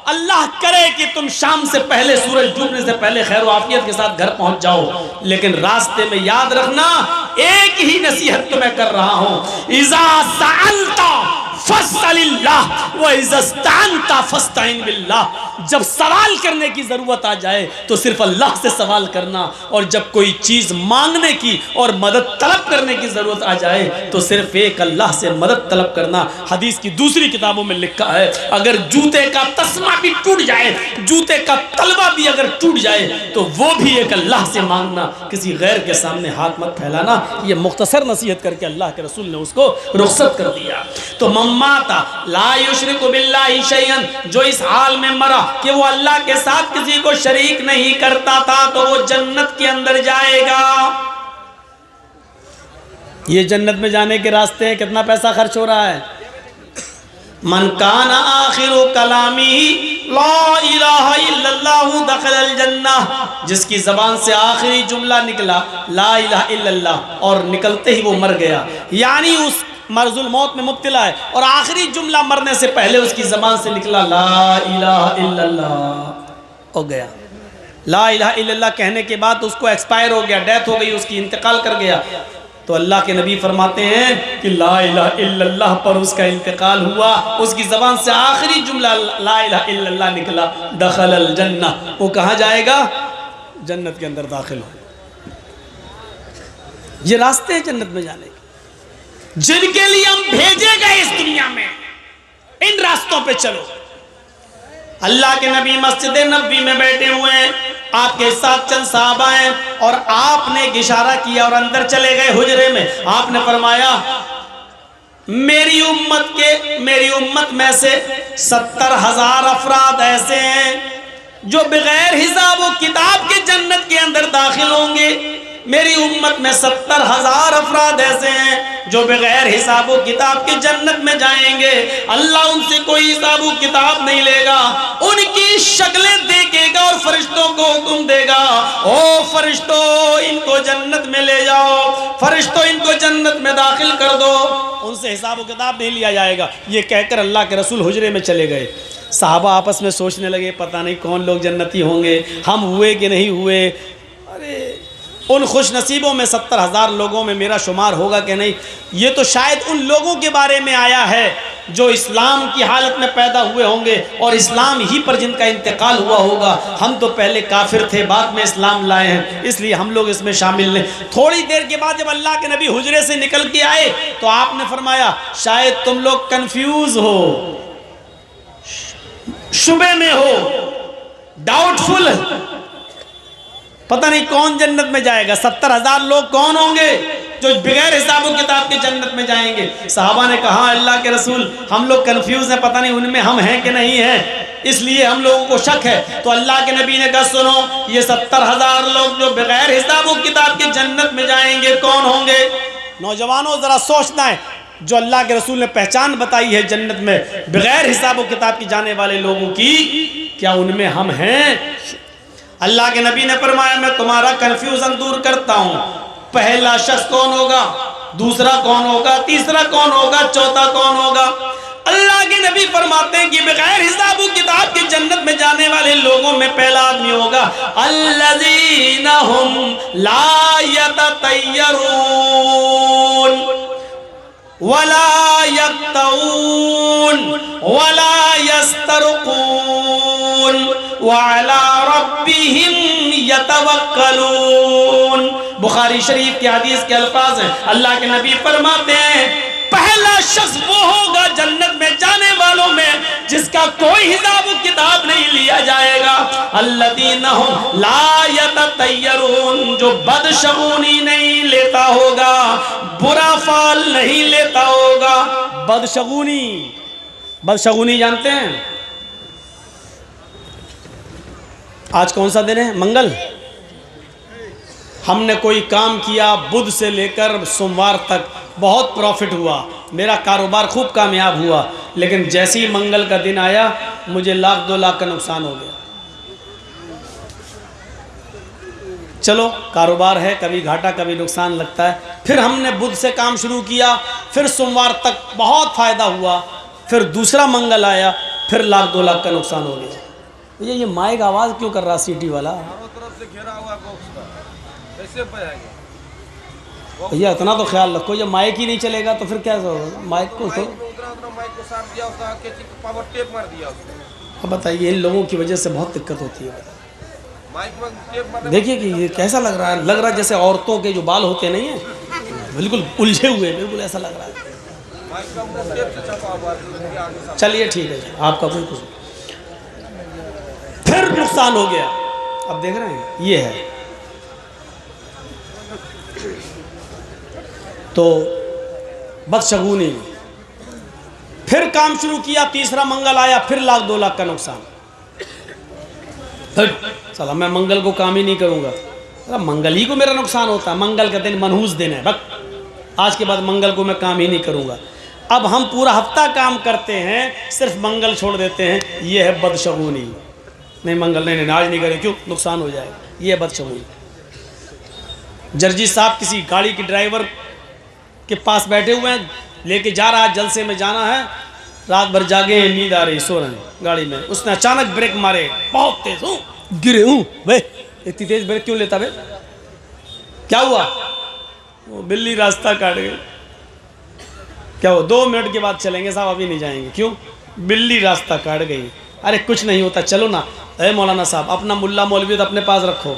अल्लाह करे कि तुम शाम से पहले, सूरज डूबने से पहले खैर व आफियत के साथ घर पहुंच जाओ। लेकिन रास्ते में याद रखना, एक ही नसीहत तो मैं कर रहा हूं, इज़ा सअलता फस्अलिल्लाह व इज़ा इस्तअनता फस्तईन बिल्लाह। जब सवाल करने की ज़रूरत आ जाए तो सिर्फ अल्लाह से सवाल करना, और जब कोई चीज़ मांगने की और मदद तलब करने की ज़रूरत आ जाए तो सिर्फ एक अल्लाह से मदद तलब करना। हदीस की दूसरी किताबों में लिखा है, अगर जूते का तस्मा भी टूट जाए, जूते का तलवा भी अगर टूट जाए तो वो भी एक अल्लाह से मांगना, किसी गैर के सामने हाथ मत फैलाना। ये मुख्तसर नसीहत करके अल्लाह के रसूल ने उसको रुखसत कर दिया। तो मम्माता ला युशरिकु बिल्लाहि शैअन, जो इस हाल में मरा कि वो अल्लाह के साथ किसी को शरीक नहीं करता था, तो वो जन्नत के अंदर जाएगा। ये जन्नत में जाने के रास्ते हैं, कितना पैसा खर्च हो रहा है। मन काना आखिरु कलामी ला इलाहा इल्लल्लाहु दखलल जन्नह, जिसकी ज़बान से आखिरी जुमला निकला ला इलाहा इल्लल्लाह और निकलते ही वो मर गया, यानी उस मर्जुल मौत में मुब्तला है और आखिरी जुमला मरने से पहले उसकी ज़बान से निकला ला इलाहा इल्लल्लाह, हो गया। ला इलाहा इल्लल्लाह कहने के बाद उसको एक्सपायर हो गया, डेथ हो गई उसकी, इंतकाल कर गया। तो अल्लाह के नबी फरमाते हैं कि ला इलाहा इल्लल्लाह पर उसका इंतकाल हुआ, उसकी ज़बान से आखिरी जुमला ला इलाहा इल्लल्लाह निकला, दखलल जन्नह, वो कहाँ जाएगा, जन्नत के अंदर दाखिल हो। ये रास्ते हैं जन्नत में जाने के, जिनके लिए हम भेजे गए इस दुनिया में, इन रास्तों पे चलो। अल्लाह के नबी मस्जिद नबवी में बैठे हुए हैं, आपके साथ चंद साहबा हैं, और आपने एक इशारा किया और अंदर चले गए हुजरे में। आपने फरमाया मेरी उम्मत में से 70,000 अफराद ऐसे हैं जो बगैर हिसाब व किताब के जन्नत के अंदर दाखिल होंगे। मेरी उम्मत में 70,000 अफराद ऐसे हैं जो बगैर हिसाब किताब के जन्नत में जाएंगे। अल्लाह उनसे कोई हिसाब किताब नहीं लेगा, उनकी शक्लें देखेगा और फरिश्तों को हुक्म देगा, ओ फरिश्तों इनको जन्नत में ले जाओ, फरिश्तों इनको जन्नत में दाखिल कर दो। उनसे हिसाब किताब नहीं लिया जाएगा। ये कहकर अल्लाह के रसूल हुजरे में चले गए। साहबा आपस में सोचने लगे पता नहीं कौन लोग जन्नती होंगे, हम हुए कि नहीं हुए। अरे उन खुश नसीबों में 70,000 लोगों में मेरा शुमार होगा कि नहीं। ये तो शायद उन लोगों के बारे में आया है जो इस्लाम की हालत में पैदा हुए होंगे और इस्लाम ही पर जिनका इंतकाल हुआ होगा। हम तो पहले काफिर थे, बाद में इस्लाम लाए हैं, इसलिए हम लोग इसमें शामिल नहीं। थोड़ी देर के बाद जब अल्लाह के नबी हुजरे से निकल के आए तो आपने फरमाया शायद तुम लोग कंफ्यूज हो, शुबे में हो, डाउटफुल, पता नहीं कौन जन्नत में जाएगा। 70,000 लोग कौन होंगे जो बगैर हिसाब किताब के जन्नत में जाएंगे। साहबा ने कहा अल्लाह के रसूल हम लोग कंफ्यूज हैं, पता नहीं उनमें हम हैं कि नहीं हैं, इसलिए हम लोगों को शक है। तो अल्लाह के नबी ने कहा सुनो, ये 70,000 लोग जो बगैर हिसाब किताब के जन्नत में जाएंगे कौन होंगे। नौजवानों जरा सोचना है, जो अल्लाह के रसूल ने पहचान बताई है जन्नत में बगैर हिसाब किताब की जाने वाले लोगों की, क्या उनमें हम हैं। अल्लाह के नबी ने फरमाया मैं तुम्हारा कंफ्यूजन दूर करता हूं। पहला शख्स कौन होगा, दूसरा कौन होगा, तीसरा कौन होगा, चौथा कौन होगा। अल्लाह के नबी फरमाते हैं कि बगैर हिसाब किताब के जन्नत में जाने वाले लोगों में पहला आदमी होगा अल्लज़ीना हुम ला यततय्यरून वला यक्तऊन वला यस्तरकून वअला रब्बिहिम यतवक्कलून। बुखारी शरीफ की हदीस के अल्फाज हैं। अल्लाह के नबी फरमाते हैं पहला शख्स वो होगा जन्नत में जाने वालों में जिसका कोई हिसाब किताब नहीं लिया जाएगा। अल्लज़ीना हुम ला यततय्यरून, जो बदशगुनी नहीं लेता होगा, बुरा फाल नहीं लेता होगा। बदशगुनी, बदशगुनी जानते हैं? आज कौन सा दिन है? मंगल। हमने कोई काम किया, बुध से लेकर सोमवार तक बहुत प्रॉफिट हुआ, मेरा कारोबार खूब कामयाब हुआ, लेकिन जैसे ही मंगल का दिन आया मुझे 1-2 लाख का नुकसान हो गया। चलो कारोबार है, कभी घाटा कभी नुकसान लगता है। फिर हमने बुध से काम शुरू किया, फिर सोमवार तक बहुत फ़ायदा हुआ, फिर दूसरा मंगल आया, फिर 1-2 लाख का नुकसान हो गया। ये माइक आवाज़ क्यों कर रहा सिटी वाला? तरफ से घेरा हुआ बॉक्स का कैसे पाएगा? भैया इतना तो ख्याल रखो, ये माइक ही नहीं चलेगा तो फिर क्या होगा? माइक को तो माइक को साफ दिया, उसका पावर टेप मार दिया उसको। अब बताइए, इन लोगों की वजह से बहुत दिक्कत होती है। माइक में टेप मार। देखिए कि ये कैसा लग रहा है, लग रहा है जैसे औरतों के जो बाल होते नहीं है, बिल्कुल उलझे हुए, बिल्कुल ऐसा लग रहा है। माइक का टेप से छपा हुआ। चलिए ठीक है, आपका कोई कुछ फिर नुकसान हो गया। अब देख रहे हैं ये है तो बदशगुनी। फिर काम शुरू किया, तीसरा मंगल आया, फिर 1-2 लाख का नुकसान। चला मैं मंगल को काम ही नहीं करूंगा, मंगल ही को मेरा नुकसान होता है, मंगल का दिन मनहूस दिन है, बस आज के बाद मंगल को मैं काम ही नहीं करूंगा। अब हम पूरा हफ्ता काम करते हैं, सिर्फ मंगल छोड़ देते हैं, ये है बदशगुनी। नहीं मंगल नहीं आज नहीं करें, क्यों? नुकसान हो जाएगा, ये है बदशगुनी। जर्जी साहब किसी गाड़ी के ड्राइवर के पास बैठे हुए हैं, लेके जा रहा है, जलसे में जाना है, रात भर जागे हैं, नींद आ रही, सो रहे हैं गाड़ी में, उसने अचानक ब्रेक मारे, बहुत तेज हूँ, गिरे हूँ। भाई इतनी तेज ब्रेक क्यों लेता भाई? क्या हुआ? वो बिल्ली रास्ता काट गई। क्या हुआ? 2 मिनट के बाद चलेंगे साहब, अभी नहीं जाएंगे। क्यों? बिल्ली रास्ता काट गई। अरे कुछ नहीं होता, चलो ना। अरे मौलाना साहब अपना मुल्ला मौलवी तो अपने पास रखो,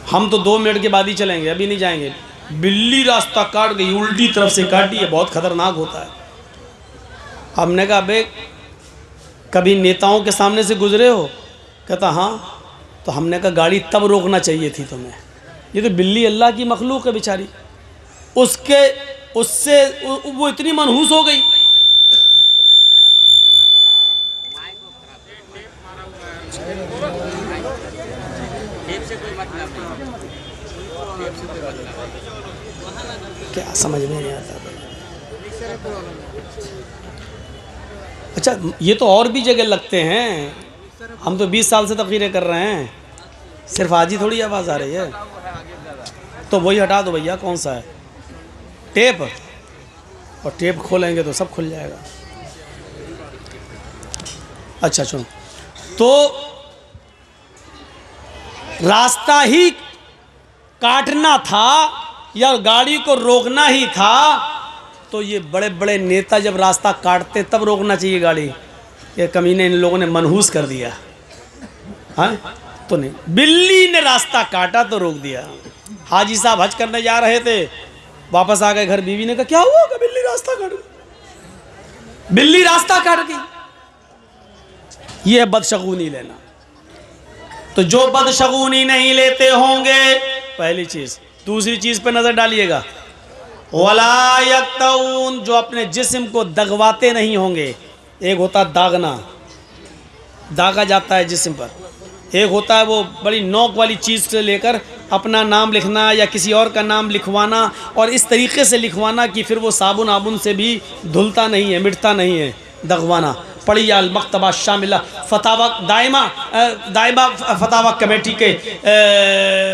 हम तो 2 मिनट के बाद ही चलेंगे, अभी नहीं जाएंगे। बिल्ली रास्ता काट गई, उल्टी तरफ से काटी है, बहुत खतरनाक होता है। हमने कहा बे कभी नेताओं के सामने से गुजरे हो? कहता हाँ। तो हमने कहा गाड़ी तब रोकना चाहिए थी तुम्हें, ये तो बिल्ली अल्लाह की मखलूक है बेचारी, उससे वो इतनी मनहूस हो गई। क्या समझ में नहीं आता। अच्छा, ये तो और भी जगह लगते हैं, हम तो 20 साल से तकरीरें कर रहे हैं, सिर्फ आज ही थोड़ी आवाज़ आ रही है। तो वही हटा दो भैया, कौन सा है टेप, और टेप खोलेंगे तो सब खुल जाएगा। अच्छा सुनो, तो रास्ता ही काटना था या गाड़ी को रोकना ही था, तो ये बड़े बड़े नेता जब रास्ता काटते तब रोकना चाहिए गाड़ी। ये कमीने इन लोगों ने मनहूस कर दिया, हाँ तो नहीं, बिल्ली ने रास्ता काटा तो रोक दिया। हाजी साहब हज करने जा रहे थे, वापस आ गए घर, बीवी ने कहा क्या हुआ, कि बिल्ली रास्ता काट गई, बिल्ली रास्ता काट गई। ये है बदशगुनी लेना। तो जो बदशगुनी नहीं लेते होंगे, पहली चीज। दूसरी चीज पे नजर डालिएगा, वला यक्तऊन, जो अपने जिस्म को दगवाते नहीं होंगे। एक होता दागना, दागा जाता है जिस्म पर, एक होता है वो बड़ी नोक वाली चीज़ से लेकर अपना नाम लिखना या किसी और का नाम लिखवाना, और इस तरीके से लिखवाना कि फिर वो साबुन आबुन से भी धुलता नहीं है, मिटता नहीं है, दगवाना। पढ़िए अल मकतबा शामिला फतावा दायमा फतावा कमेटी के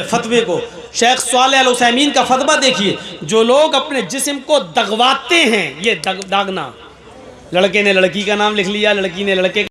फतवे को, शेख सालेह अल उसैमीन का फतवा देखिए। जो लोग अपने जिस्म को दगवाते हैं, ये दागना, लड़के ने लड़की का नाम लिख लिया, लड़की ने लड़के